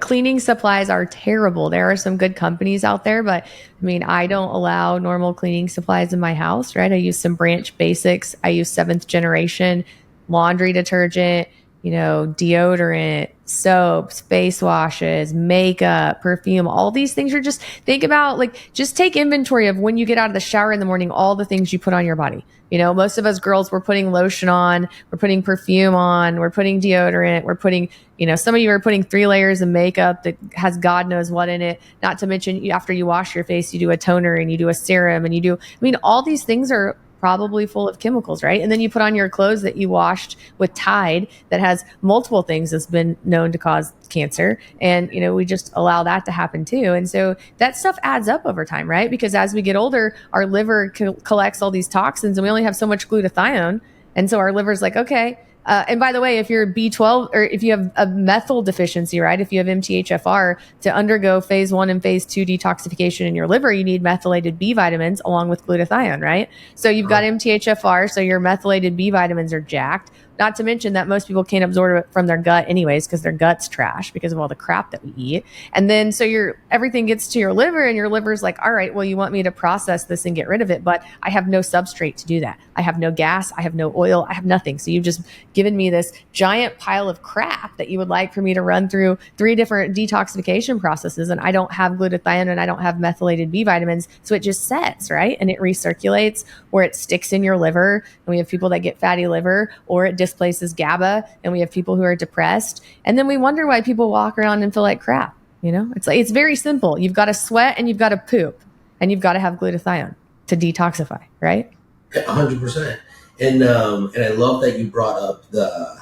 Cleaning supplies are terrible. There are some good companies out there, but I mean, I don't allow normal cleaning supplies in my house, right? I use some Branch Basics. I use 7th generation laundry detergent, deodorant, soaps, face washes, makeup, perfume, all these things are just think about just take inventory of when you get out of the shower in the morning, all the things you put on your body. Most of us girls, we're putting lotion on, we're putting perfume on, we're putting deodorant, we're putting, some of you are putting 3 layers of makeup that has God knows what in it. Not to mention after you wash your face, you do a toner and you do a serum and all these things are probably full of chemicals, right? And then you put on your clothes that you washed with Tide that has multiple things that's been known to cause cancer. And, we just allow that to happen too. And so that stuff adds up over time, right? Because as we get older, our liver collects all these toxins and we only have so much glutathione. And so our liver's like, okay. And by the way, if you're B12 or if you have a methyl deficiency, right? If you have MTHFR, to undergo phase 1 and phase 2 detoxification in your liver, you need methylated B vitamins along with glutathione, right? So you've got MTHFR, so your methylated B vitamins are jacked. Not to mention that most people can't absorb it from their gut anyways because their gut's trash because of all the crap that we eat. And then so everything gets to your liver and your liver's like, all right, well, you want me to process this and get rid of it, but I have no substrate to do that. I have no gas. I have no oil. I have nothing. So you've just given me this giant pile of crap that you would like for me to run through 3 different detoxification processes. And I don't have glutathione and I don't have methylated B vitamins. So it just sets, right? And it recirculates or it sticks in your liver. And we have people that get fatty liver or it displaces GABA, and we have people who are depressed. And then we wonder why people walk around and feel like crap. It's very simple. You've got to sweat and you've got to poop and you've got to have glutathione to detoxify, right? 100%. And I love that you brought up the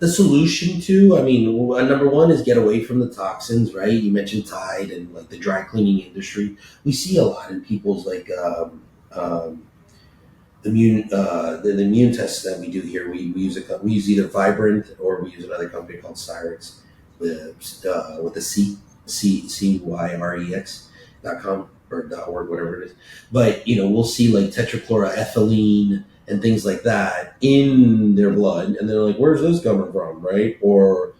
solution to, I mean, number one is get away from the toxins, right? You mentioned Tide and like the dry cleaning industry. We see a lot in people's the immune tests that we do here. We use either Vibrant or we use another company called Cyrex with the CYREX.com or .org, whatever it is. But we'll see like tetrachloroethylene and things like that in their blood, and they're like, "Where's this coming from?" Right? Or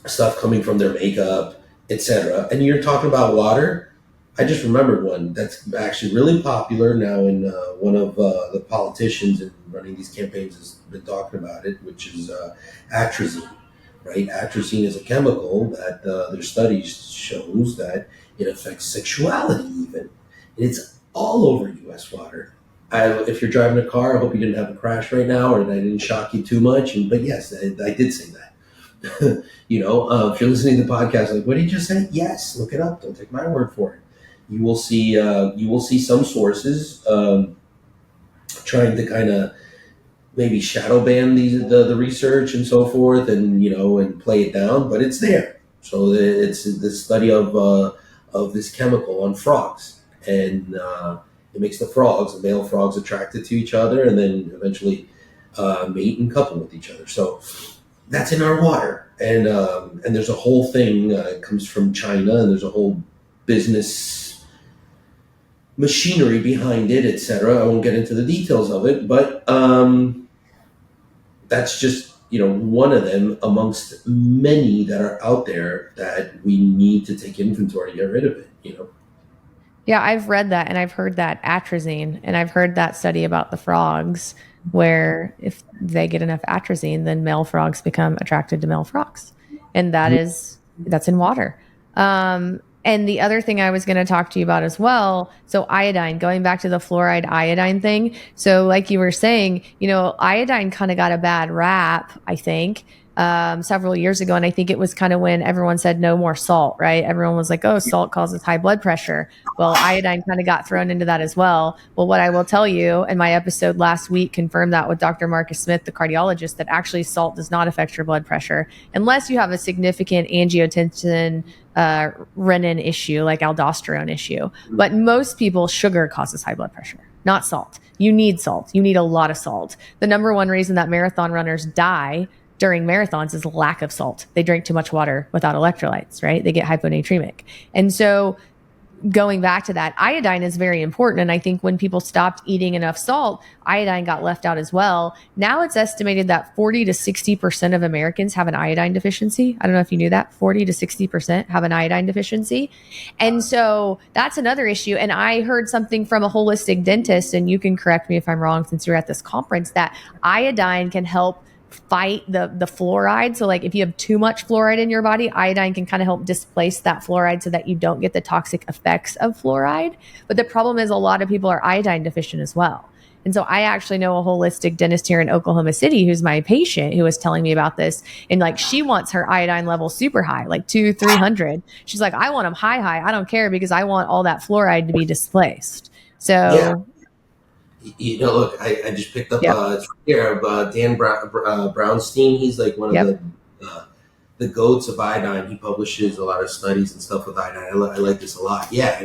stuff coming from their makeup, etc. And you're talking about water. I just remembered one that's actually really popular now, in one of the politicians and running these campaigns has been talking about it, which is atrazine. Right, atrazine is a chemical that their studies shows that it affects sexuality even. And it's all over U.S. water. If you're driving a car, I hope you didn't have a crash right now, or that I didn't shock you too much. But yes, I did say that. If you're listening to the podcast, like, what did you just say? Yes, look it up. Don't take my word for it. You will see some sources trying to kind of maybe shadow ban the research and so forth, and play it down, but it's there. So it's the study of this chemical on frogs, and it makes the male frogs, attracted to each other, and then eventually mate and couple with each other. So that's in our water, and there's a whole thing comes from China, and there's a whole business machinery behind it, etc. I won't get into the details of it, but that's just one of them amongst many that are out there that we need to take inventory, get rid of it. Yeah, I've read that and I've heard that atrazine, and I've heard that study about the frogs where if they get enough atrazine, then male frogs become attracted to male frogs. And that's in water. And the other thing I was going to talk to you about as well, so iodine, going back to the fluoride iodine thing. So like you were saying, iodine kind of got a bad rap, I think, several years ago. And I think it was kind of when everyone said no more salt, right? Everyone was like, oh, salt causes high blood pressure. Well, iodine kind of got thrown into that as well. Well, what I will tell you, and my episode last week confirmed that with Dr. Marcus Smith, the cardiologist, that actually salt does not affect your blood pressure unless you have a significant angiotensin renin issue, like aldosterone issue. But most people, sugar causes high blood pressure, not salt. You need salt. You need a lot of salt. The number one reason that marathon runners die during marathons is lack of salt. They drink too much water without electrolytes, right? They get hyponatremic. And so going back to that, iodine is very important. And I think when people stopped eating enough salt, iodine got left out as well. Now it's estimated that 40 to 60% of Americans have an iodine deficiency. I don't know if you knew that. 40 to 60% have an iodine deficiency. And so that's another issue. And I heard something from a holistic dentist, and you can correct me if I'm wrong since you're at this conference, that iodine can help fight the fluoride. So like if you have too much fluoride in your body, iodine can kind of help displace that fluoride so that you don't get the toxic effects of fluoride. But the problem is a lot of people are iodine deficient as well. And so I actually know a holistic dentist here in Oklahoma City who's my patient, who was telling me about this. And like, she wants her iodine level super high, like 300. She's like, I want them high. I don't care because I want all that fluoride to be displaced. So look, I just picked up it's right here, Dan Brownstein. He's like one of the goats of iodine. He publishes a lot of studies and stuff with iodine. I like this a lot. Yeah,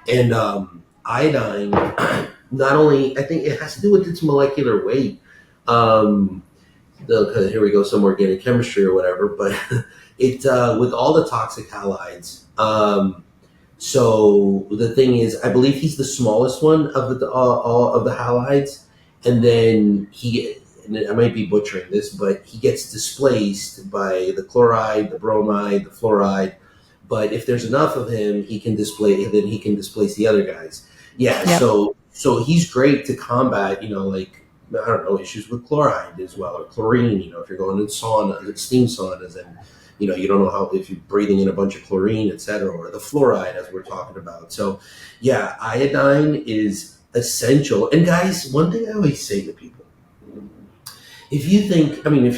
and iodine, not only, I think it has to do with its molecular weight. Here we go, some organic chemistry or whatever, but it with all the toxic halides. So the thing is, I believe he's the smallest one of the all of the halides, and then and I might be butchering this, but he gets displaced by the chloride, the bromide, the fluoride. But if there's enough of him, he can displace the other guys. Yeah. Yep. So he's great to combat, I don't know, issues with chloride as well, or chlorine. If you're going in steam saunas, and you don't know how, if you're breathing in a bunch of chlorine, et cetera, or the fluoride as we're talking about. So yeah, iodine is essential. And guys, one thing I always say to people, if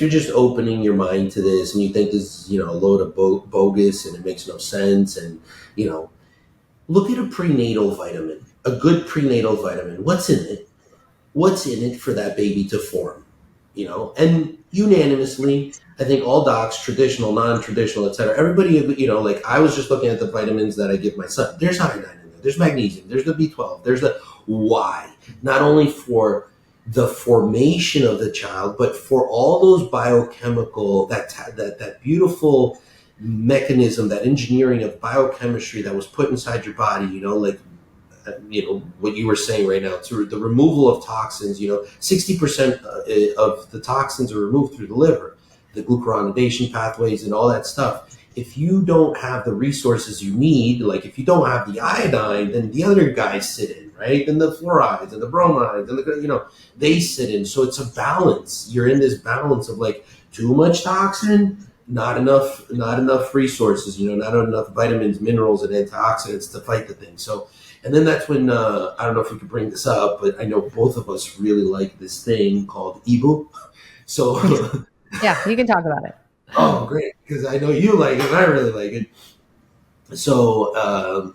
you're just opening your mind to this and you think this is, a load of bogus and it makes no sense, and, look at a prenatal vitamin, a good prenatal vitamin. What's in it? What's in it for that baby to form? And unanimously, I think all docs, traditional, non-traditional, et cetera, everybody, like I was just looking at the vitamins that I give my son. There's iodine in there. There's magnesium. There's the B12. There's the why. Not only for the formation of the child, but for all those biochemical, that beautiful mechanism, that engineering of biochemistry that was put inside your body, what you were saying right now, to the removal of toxins. 60% of the toxins are removed through the liver. the glucuronidation pathways and all that stuff. If you don't have the resources you need, like if you don't have the iodine, then the other guys sit in, right? Then the fluorides and the bromides and they sit in. So it's a balance. You're in this balance of like too much toxin, not enough resources, not enough vitamins, minerals, and antioxidants to fight the thing. So, and then that's when, I don't know if we could bring this up, but I know both of us really like this thing called EBU. So yeah, you can talk about it. Oh, great, because I know you like it and I really like it. So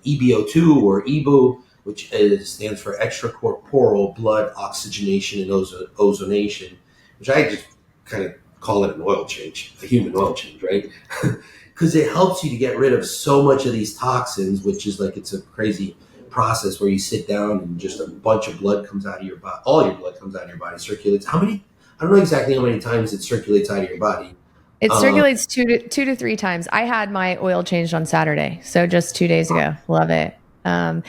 EBO2 or EBU, which stands for extracorporeal blood oxygenation and ozonation, which I just kind of call it an oil change, a human oil change, right? Because it helps you to get rid of so much of these toxins, which is like it's a crazy process where you sit down and just a bunch of blood comes out of your body. All your blood comes out of your body, circulates. How many? I don't know exactly how many times it circulates out of your body. It circulates two to three times. I had my oil changed on Saturday, so just 2 days ago. Love it. And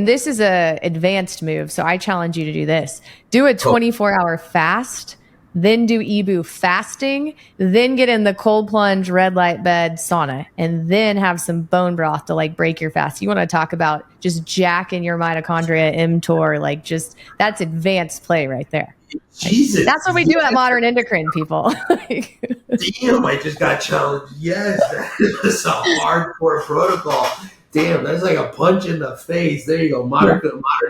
this is a advanced move, so I challenge you to do this. Do a 24-hour fast, then do EBU fasting, then get in the cold plunge, red light bed, sauna, and then have some bone broth to like break your fast. You want to talk about just jacking your mitochondria, mTOR, like just that's advanced play right there. Jesus. That's what we do at Modern Endocrine, people. Damn, I just got challenged. Yes, that is a hardcore protocol. Damn, that's like a punch in the face. There you go. Modern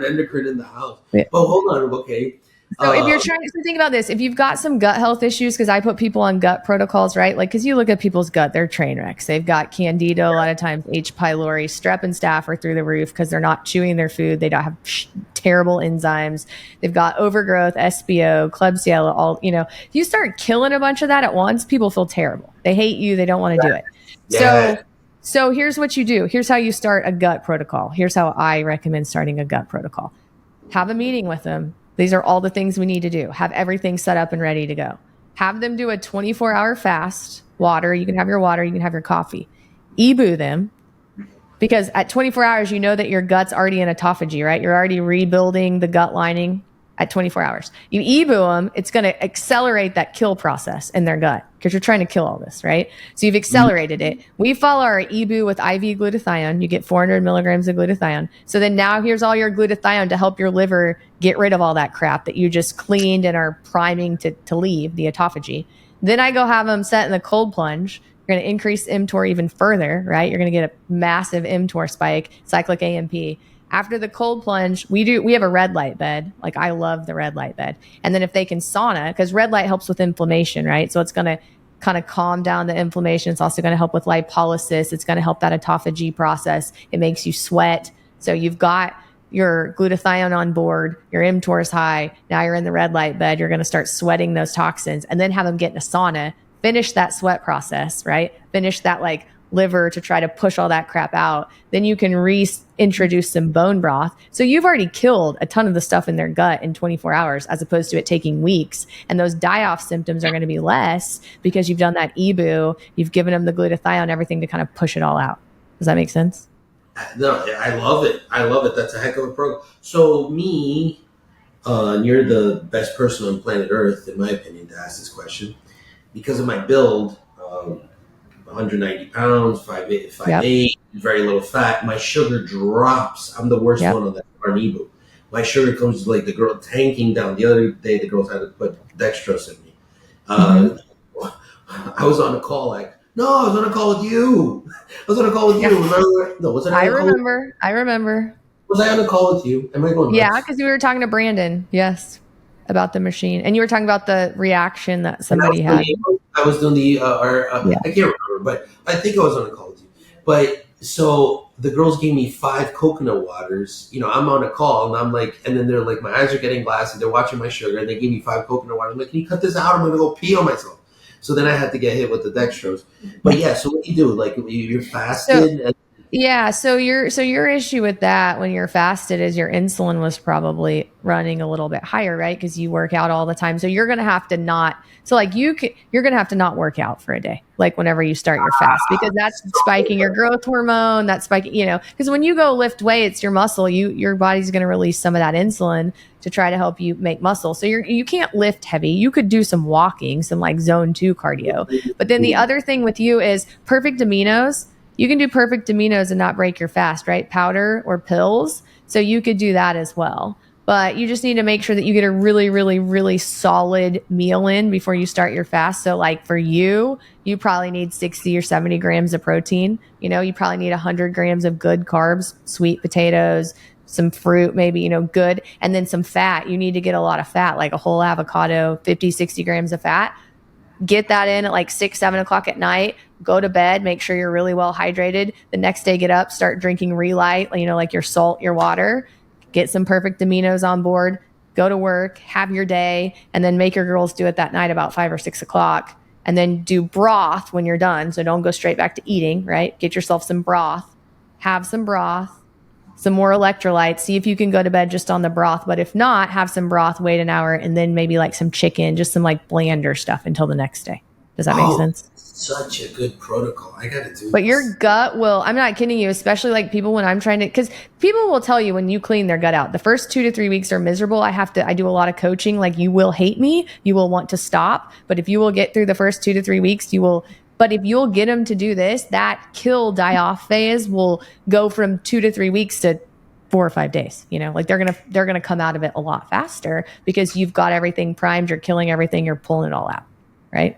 Endocrine in the house. Yeah. But hold on, okay. So if you're trying to think about this, if you've got some gut health issues, because I put people on gut protocols, right? Like, because you look at people's gut, they're train wrecks. They've got candida, a lot of times H. pylori, strep and staph are through the roof because they're not chewing their food. They don't have terrible enzymes. They've got overgrowth, SBO, Klebsiella, all, if you start killing a bunch of that at once, people feel terrible. They hate you. They don't want to do it. Yeah. So here's what you do. Here's how you start a gut protocol. Here's how I recommend starting a gut protocol. Have a meeting with them. These are all the things we need to do. Have everything set up and ready to go. Have them do a 24-hour fast. Water, you can have your water, you can have your coffee. EBU them, because at 24 hours, you know that your gut's already in autophagy, right? You're already rebuilding the gut lining at 24 hours. You EBU them, it's going to accelerate that kill process in their gut because you're trying to kill all this, right? So you've accelerated it. We follow our EBU with IV glutathione. You get 400 milligrams of glutathione. So then now here's all your glutathione to help your liver get rid of all that crap that you just cleaned and are priming to leave the autophagy. Then I go have them set in the cold plunge. You're going to increase mTOR even further, right? You're going to get a massive mTOR spike, cyclic AMP. After the cold plunge, we have a red light bed. Like I love the red light bed. And then if they can sauna, because red light helps with inflammation, right? So it's going to kind of calm down the inflammation. It's also going to help with lipolysis. It's going to help that autophagy process. It makes you sweat. So you've got your glutathione on board, your mTOR is high. Now you're in the red light bed. You're going to start sweating those toxins and then have them get in a sauna, finish that sweat process, right? Finish that like liver to try to push all that crap out. Then you can reintroduce some bone broth. So you've already killed a ton of the stuff in their gut in 24 hours, as opposed to it taking weeks. And those die-off symptoms are going to be less because you've done that EBU, you've given them the glutathione, everything to kind of push it all out. Does that make sense? No, I love it. That's a heck of a program. So me, you're the best person on planet Earth, in my opinion, to ask this question. Because of my build, 190 pounds, 5'8", very little fat. My sugar drops. I'm the worst one on that EBU. My sugar comes like the girl tanking down. The other day, the girls had to put dextrose in me. I was on a call like, no, I was on a call with you. I was on a call with you. Remember? No, was I? I remember. Was I on a call with you? Am I going? Yeah, because we were talking to Brandon. Yes. About the machine, and you were talking about the reaction that somebody had. I was doing the, I can't remember, but I think I was on a call with you. But so the girls gave me 5 coconut waters. I'm on a call, and I'm like, and then they're like, my eyes are getting glassy. They're watching my sugar, and they gave me 5 coconut waters. I'm like, can you cut this out? I'm gonna go pee on myself. So then I had to get hit with the dextrose. But yeah, so what do you do? Like you're fasted. Yeah, so your issue with that when you're fasted is your insulin was probably running a little bit higher, right? Because you work out all the time. So you're gonna have to not so like you're gonna have to not work out for a day, like whenever you start your fast, because that's spiking your growth hormone, that's spiking, because when you go lift weights, your muscle, your body's gonna release some of that insulin to try to help you make muscle. So you can't lift heavy. You could do some walking, some like zone 2 cardio. But then the other thing with you is perfect aminos. You can do perfect aminos and not break your fast, right? Powder or pills. So you could do that as well. But you just need to make sure that you get a really, really, really solid meal in before you start your fast. So like for you probably need 60 or 70 grams of protein. You probably need 100 grams of good carbs, sweet potatoes, some fruit, maybe, good. And then some fat. You need to get a lot of fat, like a whole avocado, 50, 60 grams of fat. Get that in at like 6, 7 o'clock at night, go to bed, make sure you're really well hydrated. The next day, get up, start drinking Relight, like your salt, your water, get some perfect aminos on board, go to work, have your day, and then make your girls do it that night about 5 or 6 o'clock. And then do broth when you're done. So don't go straight back to eating, right? Get yourself some broth, have some broth, some more electrolytes, see if you can go to bed just on the broth. But if not, have some broth, wait an hour, and then maybe like some chicken, just some like blander stuff until the next day. Does that make sense? Such a good protocol. I got to do But this. your gut will, I'm not kidding you, especially like people when I'm trying to, because people will tell you when you clean their gut out, the first 2 to 3 weeks are miserable. I do a lot of coaching. Like you will hate me. You will want to stop. But if you will get through the first 2 to 3 weeks, but if you'll get them to do this, that kill die off phase will go from 2 to 3 weeks to 4 or 5 days. Like they're gonna come out of it a lot faster because you've got everything primed. You're killing everything. You're pulling it all out, right?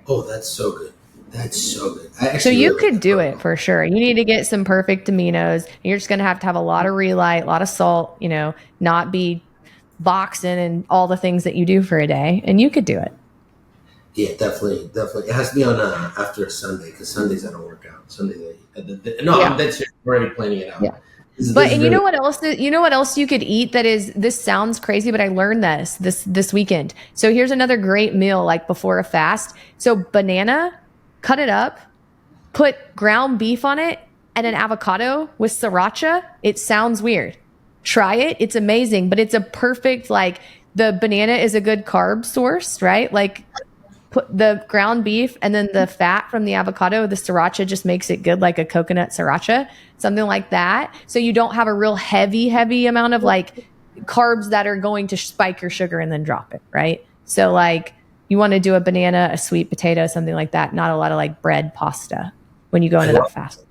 Oh, that's so good. That's so good. So you could do it for sure. You need to get some perfect aminos. You're just gonna have a lot of Relight, a lot of salt. Not be boxing and all the things that you do for a day, and you could do it. Yeah, definitely. It has to be on after a Sunday because Sundays I don't work out. Sundays, I'm already planning it out. Yeah. You know what else? You know what else you could eat that is, this sounds crazy, but I learned this weekend. So here's another great meal like before a fast. So banana, cut it up, put ground beef on it, and an avocado with sriracha. It sounds weird. Try it. It's amazing, but it's a perfect, like, the banana is a good carb source, right? Like, put the ground beef and then the fat from the avocado, the sriracha just makes it good, like a coconut sriracha, something like that. So you don't have a real heavy amount of like carbs that are going to spike your sugar and then drop it, right? So like you want to do a banana, a sweet potato, something like that, not a lot of like bread, pasta when you go into that fast.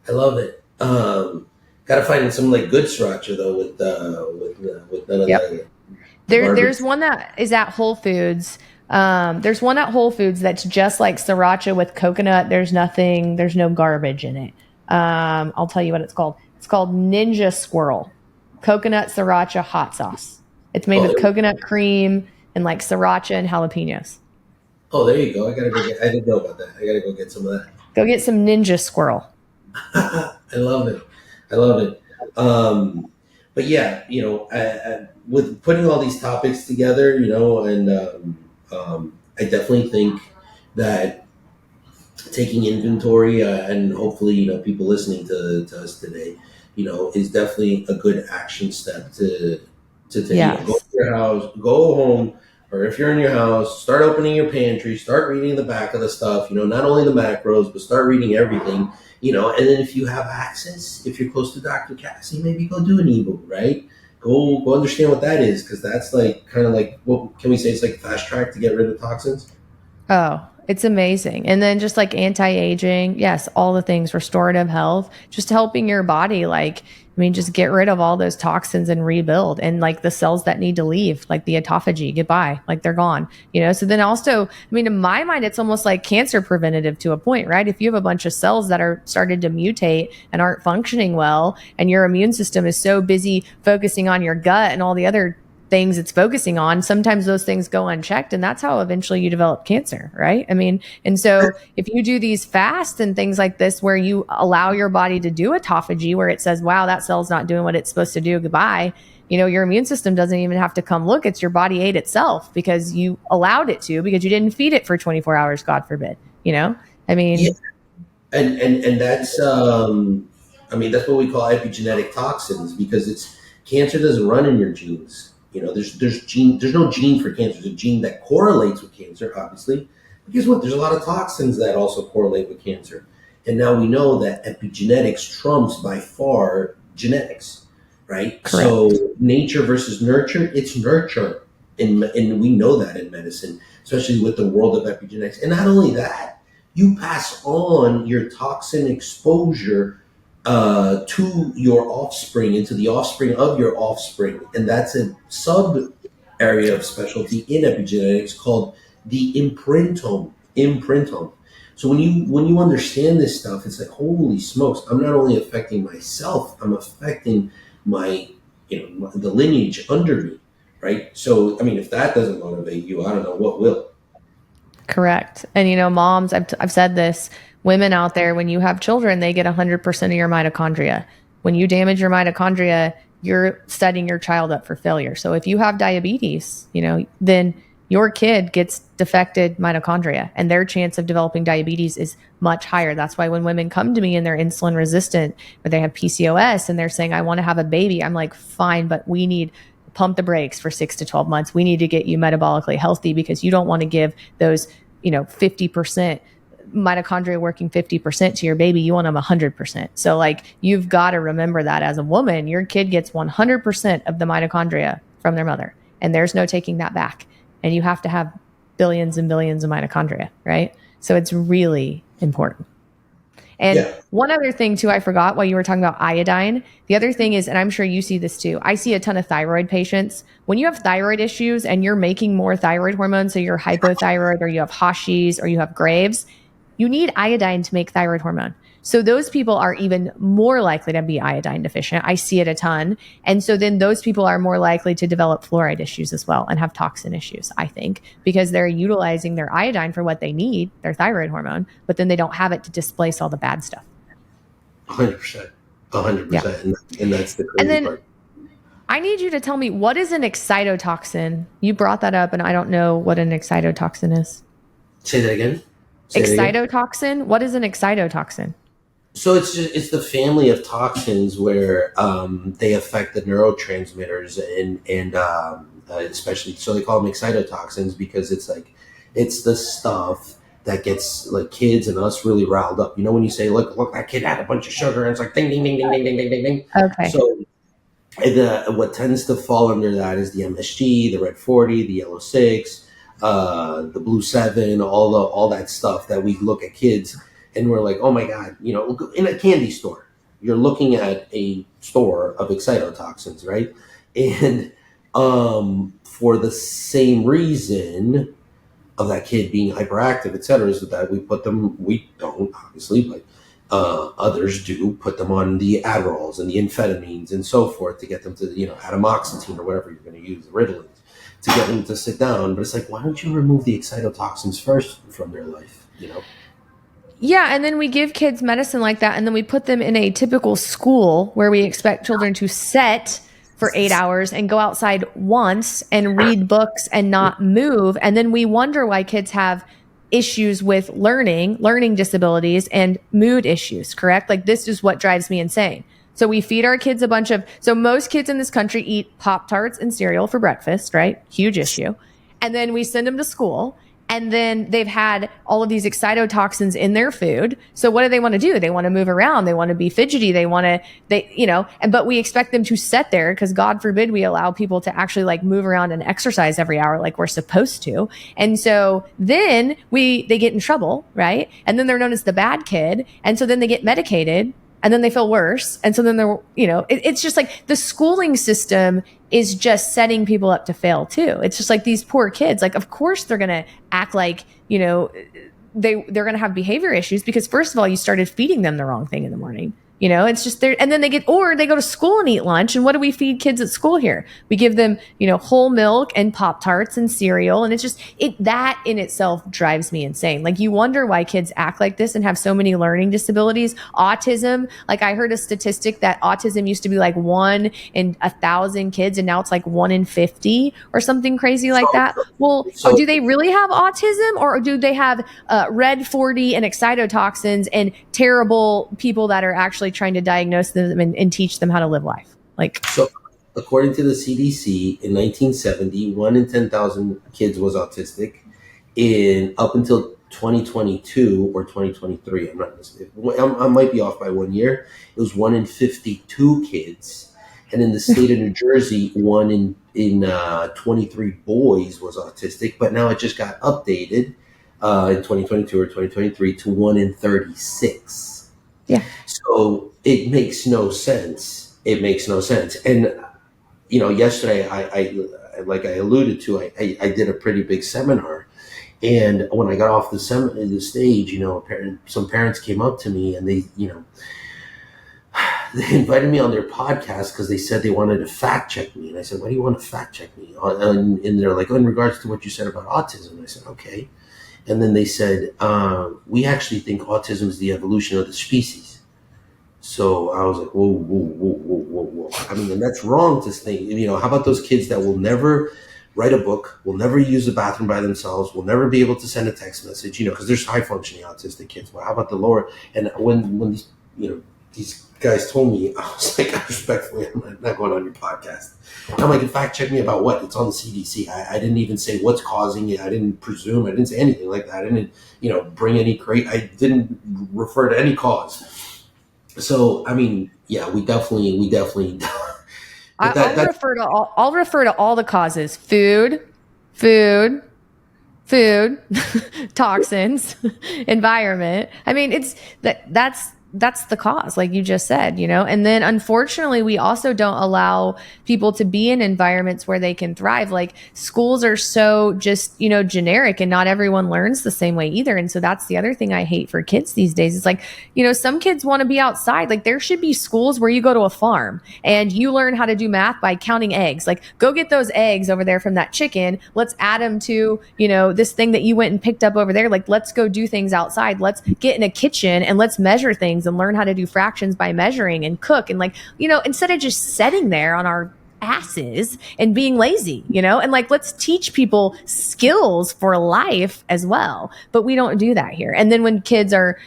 I love it. Gotta find some like good sriracha though with none of that. There's one that is at Whole Foods. There's one at Whole Foods that's just like sriracha with coconut. There's no garbage in it. I'll tell you what it's called. It's called Ninja Squirrel Coconut Sriracha Hot Sauce. It's made with coconut cream and like sriracha and jalapenos. Oh, there you go. I didn't know about that. I gotta go get some of that. Go get some Ninja Squirrel. I love it. But yeah, with putting all these topics together, and I definitely think that taking inventory and hopefully, people listening to us today, is definitely a good action step to take. Yes. Go to your house, go home, or if you're in your house, start opening your pantry, start reading the back of the stuff, not only the macros, but start reading everything, and then if you have access, if you're close to Dr. Cassie, maybe go do an ebook, right? Go understand what that is, because that's like kind of like, what can we say? It's like fast track to get rid of toxins. Oh, it's amazing. And then just like anti-aging, yes, all the things, restorative health, just helping your body, like, just get rid of all those toxins and rebuild, and like the cells that need to leave, like the autophagy, goodbye, like they're gone, So then also, in my mind, it's almost like cancer preventative to a point, right? If you have a bunch of cells that are started to mutate and aren't functioning well, and your immune system is so busy focusing on your gut and all the other things it's focusing on, sometimes those things go unchecked, and that's how eventually you develop cancer, right? And so if you do these fasts and things like this, where you allow your body to do autophagy, where it says, wow, that cell's not doing what it's supposed to do, goodbye, your immune system doesn't even have to come look. It's your body ate itself because you allowed it to, because you didn't feed it for 24 hours, God forbid, Yeah. And that's I mean, that's what we call epigenetic toxins, because it's cancer doesn't run in your genes. You know, there's no gene for cancer. There's a gene that correlates with cancer, obviously. But guess what? There's a lot of toxins that also correlate with cancer. And now we know that epigenetics trumps by far genetics, right? Correct. So nature versus nurture, it's nurture. And we know that in medicine, especially with the world of epigenetics. And not only that, you pass on your toxin exposure to your offspring, into the offspring of your offspring. And that's a sub area of specialty in epigenetics called the imprintome. Imprintome. So when you understand this stuff, it's like, holy smokes, I'm not only affecting myself, I'm affecting my, the lineage under me, right? So, I mean, if that doesn't motivate you, I don't know what will. Correct. And moms, I've said this, women out there, when you have children, they get 100% of your mitochondria. When you damage your mitochondria, you're setting your child up for failure. So if you have diabetes, then your kid gets defected mitochondria, and their chance of developing diabetes is much higher. That's why when women come to me and they're insulin resistant, or they have PCOS and they're saying, I want to have a baby, I'm like, fine, but we need to pump the brakes for 6 to 12 months. We need to get you metabolically healthy, because you don't want to give those, 50% mitochondria working 50% to your baby. You want them 100%. So like, you've got to remember that as a woman, your kid gets 100% of the mitochondria from their mother, and there's no taking that back. And you have to have billions and billions of mitochondria, right? So it's really important. And one other thing too, I forgot while you were talking about iodine. The other thing is, and I'm sure you see this too, I see a ton of thyroid patients. When you have thyroid issues and you're making more thyroid hormone, so you're hypothyroid, or you have Hashis, or you have Graves', you need iodine to make thyroid hormone. So those people are even more likely to be iodine deficient. I see it a ton. And so then those people are more likely to develop fluoride issues as well, and have toxin issues, I think, because they're utilizing their iodine for what they need, their thyroid hormone, but then they don't have it to displace all the bad stuff. 100%. 100%. Yeah. And that's the crazy part. I need you to tell me, what is an excitotoxin? You brought that up, and I don't know what an excitotoxin is. Say that again. Excitotoxin? What is an excitotoxin? So it's the family of toxins where they affect the neurotransmitters and especially, so they call them excitotoxins, because it's the stuff that gets like kids and us really riled up. When you say, look, that kid had a bunch of sugar, and it's like ding ding ding ding ding ding ding ding ding. Okay. So what tends to fall under that is the MSG, the Red 40, the Yellow 6, the Blue 7, all that stuff that we look at kids. And we're like, oh my God, in a candy store, you're looking at a store of excitotoxins, right? And for the same reason of that kid being hyperactive, et cetera, is that we don't obviously, but others do put them on the Adderalls and the amphetamines and so forth to get them to, atomoxetine or whatever you're going to use, the Ritalin, to get them to sit down. But it's like, why don't you remove the excitotoxins first from their life, Yeah, and then we give kids medicine like that, and then we put them in a typical school where we expect children to sit for 8 hours and go outside once and read books and not move. And then we wonder why kids have issues with learning disabilities, and mood issues, correct? Like, this is what drives me insane. So we feed our kids so most kids in this country eat Pop-Tarts and cereal for breakfast, right? Huge issue. And then we send them to school, and then they've had all of these excitotoxins in their food. So what do they want to do? They want to move around. They want to be fidgety. But we expect them to sit there, because God forbid we allow people to actually like move around and exercise every hour like we're supposed to. And so then they get in trouble, right? And then they're known as the bad kid. And so then they get medicated, and then they feel worse. And so then it's just like the schooling system is just setting people up to fail too. It's just like these poor kids, like, of course they're going to act like, they're going to have behavior issues, because first of all, you started feeding them the wrong thing in the morning. It's just there. And then they go to school and eat lunch. And what do we feed kids at school here? We give them, whole milk and Pop-Tarts and cereal. And it's just, that in itself drives me insane. Like, you wonder why kids act like this and have so many learning disabilities. Autism, like, I heard a statistic that autism used to be like 1 in 1,000 kids, and now it's like 1 in 50 or something crazy like that. Well, do they really have autism, or do they have Red 40 and excitotoxins and terrible people that are actually actually trying to diagnose them and teach them how to live life? Like, So, according to the CDC, in 1970, 1 in 10,000 kids was autistic. In up until 2022 or 2023, I'm not listening. I might be off by 1 year. It was 1 in 52 kids, and in the state of New Jersey, 1 in 23 boys was autistic. But now it just got updated in 2022 or 2023 to 1 in 36. yeah. So it makes no sense. It makes no sense. And yesterday, I like I alluded to, I did a pretty big seminar. And when I got off the stage, some parents came up to me and they invited me on their podcast because they said they wanted to fact check me. And I said, why do you want to fact check me? And they're like, in regards to what you said about autism. I said, okay. And then they said, we actually think autism is the evolution of the species. So I was like, whoa, whoa, whoa, whoa, whoa, whoa. I mean, and that's wrong to think, how about those kids that will never write a book, will never use the bathroom by themselves, will never be able to send a text message, because there's high functioning autistic kids. But how about the lower? And when these guys told me, I was like, respectfully, I'm not going on your podcast. I'm like, fact check me about what? It's on the CDC. I didn't even say what's causing it. I didn't presume. I didn't say anything like that. I didn't, bring any I didn't refer to any cause. So, I mean, yeah, we definitely. I'll refer to all the causes: food, toxins, environment. I mean, that's the cause, like you just said, and then unfortunately we also don't allow people to be in environments where they can thrive. Like, schools are so just, generic, and not everyone learns the same way either. And so that's the other thing I hate for kids these days. It's like, some kids want to be outside. Like, there should be schools where you go to a farm and you learn how to do math by counting eggs. Like, go get those eggs over there from that chicken. Let's add them to, this thing that you went and picked up over there. Like, let's go do things outside. Let's get in a kitchen and let's measure things and learn how to do fractions by measuring and cook. And instead of just sitting there on our asses and being lazy, and let's teach people skills for life as well. But we don't do that here. And then when kids are,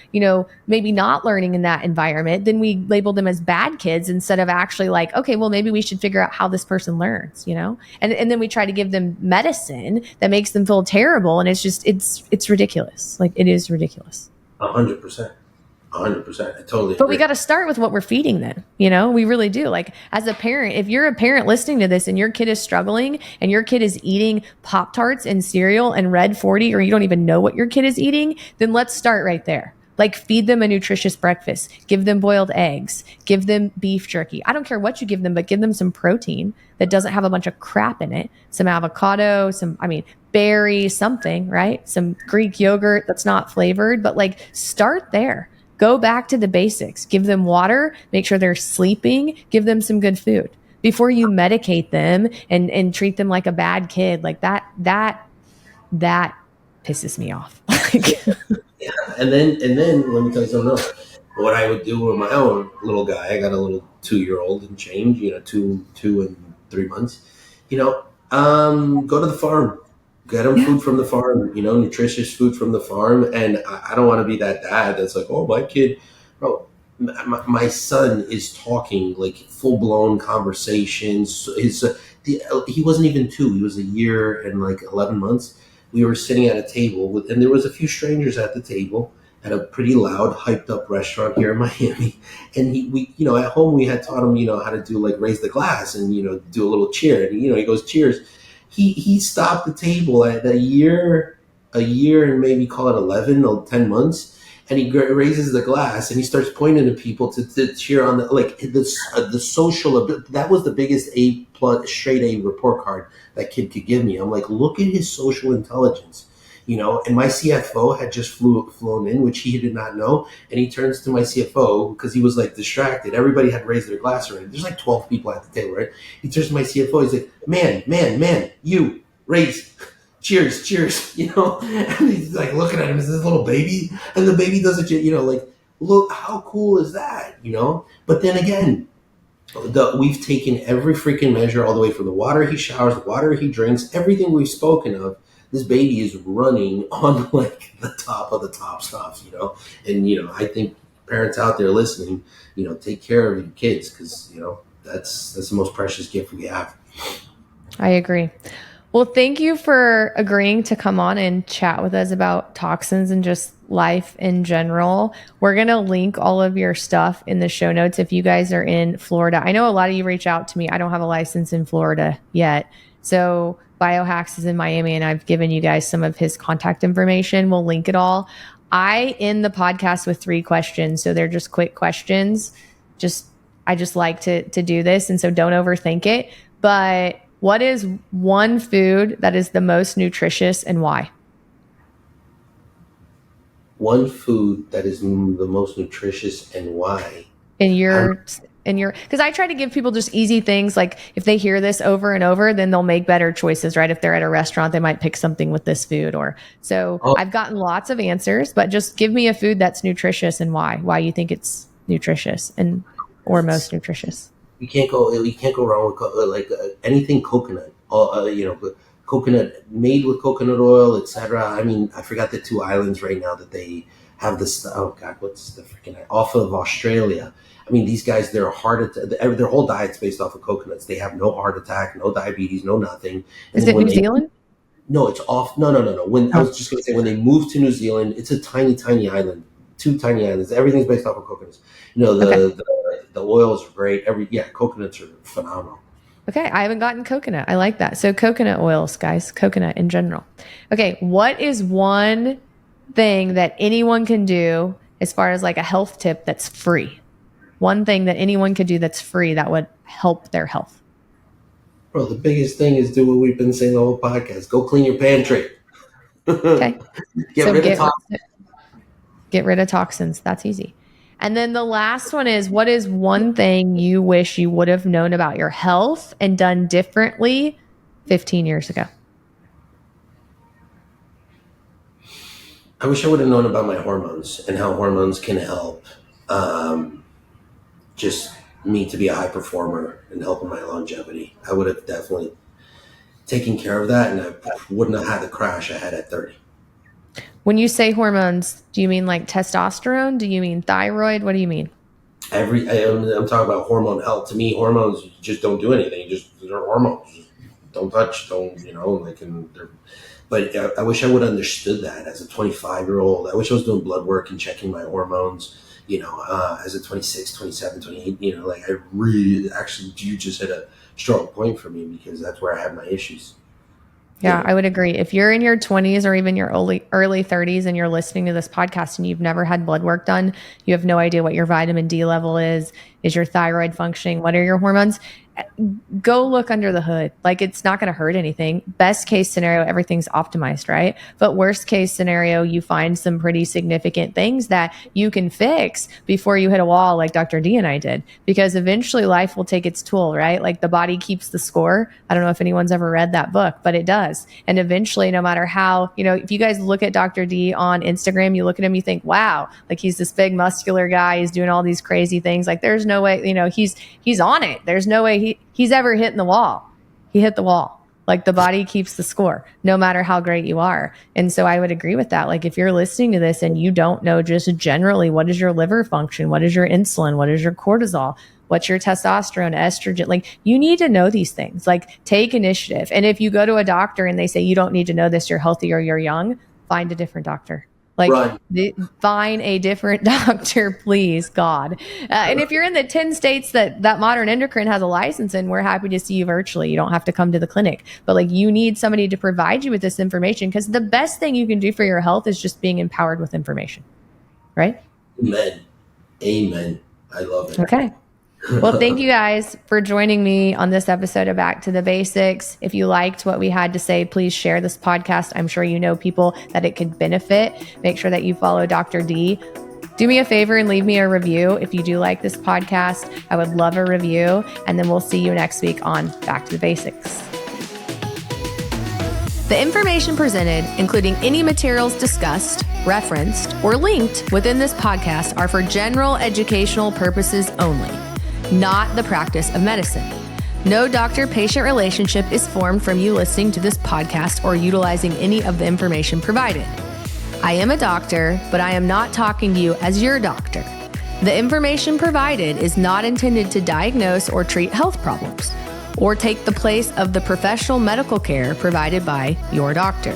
maybe not learning in that environment, then we label them as bad kids instead of actually like, okay, well, maybe we should figure out how this person learns, and then we try to give them medicine that makes them feel terrible. And it's just, it's ridiculous. Like, it is ridiculous. 100%. 100%. I totally agree. But we got to start with what we're feeding them. We really do. Like, as a parent, if you're a parent listening to this and your kid is struggling and your kid is eating Pop-Tarts and cereal and Red 40, or you don't even know what your kid is eating, then let's start right there. Like, feed them a nutritious breakfast, give them boiled eggs, give them beef jerky. I don't care what you give them, but give them some protein that doesn't have a bunch of crap in it. Some avocado, berry, something, right? Some Greek yogurt that's not flavored, but start there. Go back to the basics. Give them water, make sure they're sleeping, give them some good food before you medicate them and treat them like a bad kid. Like that pisses me off. Yeah. And then let me tell you something else. What I would do with my own little guy, I got a little 2-year-old and change, 2 and 3 months, go to the farm. Get them food from the farm, nutritious food from the farm. And I don't want to be that dad that's like, oh, my kid, bro, my son is talking like full-blown conversations. He wasn't even 2. He was 1 year and 11 months. We were sitting at a table and there was a few strangers at the table at a pretty loud, hyped-up restaurant here in Miami. And we at home we had taught him, how to do raise the glass and, do a little cheer. And, he goes, cheers. He stopped the table at a year and maybe call it 11 or 10 months, and he raises the glass and he starts pointing to people to cheer on the social. That was the biggest A+ straight A report card that kid could give me. I'm like, look at his social intelligence. And my CFO had just flown in, which he did not know. And he turns to my CFO because he was distracted. Everybody had raised their glass already. There's 12 people at the table, right? He turns to my CFO. He's like, man, you raise, cheers. And he's looking at him as this little baby. And the baby doesn't, look, how cool is that? But then again, we've taken every freaking measure all the way from the water he showers, the water he drinks, everything we've spoken of. This baby is running on the top of the top stuff, and I think parents out there listening, take care of your kids, because that's the most precious gift we have. I agree. Well, thank you for agreeing to come on and chat with us about toxins and just life in general. We're going to link all of your stuff in the show notes if you guys are in Florida. I know a lot of you reach out to me. I don't have a license in Florida yet. So Biohacks is in Miami, and I've given you guys some of his contact information. We'll link it all. I end the podcast with 3 questions. So they're just quick questions. I just like to do this. And so don't overthink it. But what is one food that is the most nutritious and why? One food that is the most nutritious and why? Because I try to give people just easy things. Like if they hear this over and over, then they'll make better choices, right? If they're at a restaurant, they might pick something with this food I've gotten lots of answers, but just give me a food that's nutritious and why you think it's nutritious or most nutritious. You can't go wrong with anything coconut. Coconut made with coconut oil, etc. I mean, I forgot the 2 islands right now that they have this. Oh God, what's the freaking off of Australia? I mean, these guys, their whole diet's based off of coconuts. They have no heart attack, no diabetes, no nothing. Is it New Zealand? No, it's off. No. I was just going to say, when they moved to New Zealand, it's a tiny, tiny island. 2 tiny islands. Everything's based off of coconuts. The oils are great. Coconuts are phenomenal. Okay, I haven't gotten coconut. I like that. So coconut oils, guys, coconut in general. Okay, what is one thing that anyone can do as far as like a health tip that's free? One thing that anyone could do that's free that would help their health. Bro, the biggest thing is do what we've been saying the whole podcast. Go clean your pantry. Okay. Get rid of toxins. Get rid of toxins. That's easy. And then the last one is, what is one thing you wish you would have known about your health and done differently 15 years ago? I wish I would have known about my hormones and how hormones can help just me to be a high performer and helping my longevity. I would have definitely taken care of that, and I wouldn't have had the crash I had at 30. When you say hormones, do you mean like testosterone? Do you mean thyroid? What do you mean? I'm talking about hormone health. To me, hormones just don't do anything. They're hormones. Just don't touch. But I wish I would have understood that as a 25-year-old. I wish I was doing blood work and checking my hormones. As a 26, 27, 28. I really you just hit a strong point for me, because that's where I have my issues. Yeah, I would agree. If you're in your 20s or even your early 30s and you're listening to this podcast and you've never had blood work done, you have no idea what your vitamin D level is your thyroid functioning, what are your hormones? Go look under the hood. Like, it's not going to hurt anything. Best case scenario, everything's optimized, right? But worst case scenario, you find some pretty significant things that you can fix before you hit a wall, like Dr. D and I did, because eventually life will take its toll, right? Like, the body keeps the score. I don't know if anyone's ever read that book, but it does. And eventually, no matter how, if you guys look at Dr. D on Instagram, you look at him, you think, wow, like, he's this big muscular guy. He's doing all these crazy things. Like, there's no way, he's on it. There's no way he's ever hitting the wall. He hit the wall. Like, the body keeps the score, no matter how great you are. And so I would agree with that. Like, if you're listening to this and you don't know just generally, what is your liver function? What is your insulin? What is your cortisol? What's your testosterone, estrogen? Like, you need to know these things. Like, take initiative. And if you go to a doctor and they say, you don't need to know this, you're healthy or you're young, find a different doctor. Like, right. Find a different doctor, please, God. And if you're in the 10 states that Modern Endocrine has a license in, we're happy to see you virtually. You don't have to come to the clinic. But, like, you need somebody to provide you with this information, because the best thing you can do for your health is just being empowered with information. Right? Amen. I love it. Okay. Well, thank you guys for joining me on this episode of Back to the Basics. If you liked what we had to say, please share this podcast. I'm sure you know people that it could benefit. Make sure that you follow Dr. D. Do me a favor and leave me a review if you do like this podcast. I would love a review. And then we'll see you next week on Back to the Basics. The information presented, including any materials discussed, referenced, or linked within this podcast, are for general educational purposes only, not the practice of medicine. No doctor-patient relationship is formed from you listening to this podcast or utilizing any of the information provided. I am a doctor, but I am not talking to you as your doctor. The information provided is not intended to diagnose or treat health problems, or take the place of the professional medical care provided by your doctor.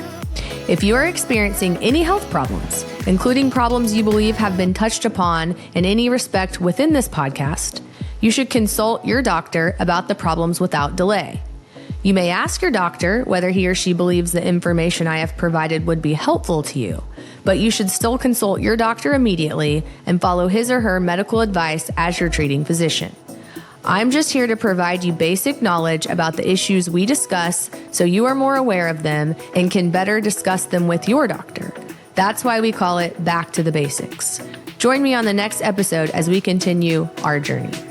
If you are experiencing any health problems, including problems you believe have been touched upon in any respect within this podcast, you should consult your doctor about the problems without delay. You may ask your doctor whether he or she believes the information I have provided would be helpful to you, but you should still consult your doctor immediately and follow his or her medical advice as your treating physician. I'm just here to provide you basic knowledge about the issues we discuss so you are more aware of them and can better discuss them with your doctor. That's why we call it Back to the Basics. Join me on the next episode as we continue our journey.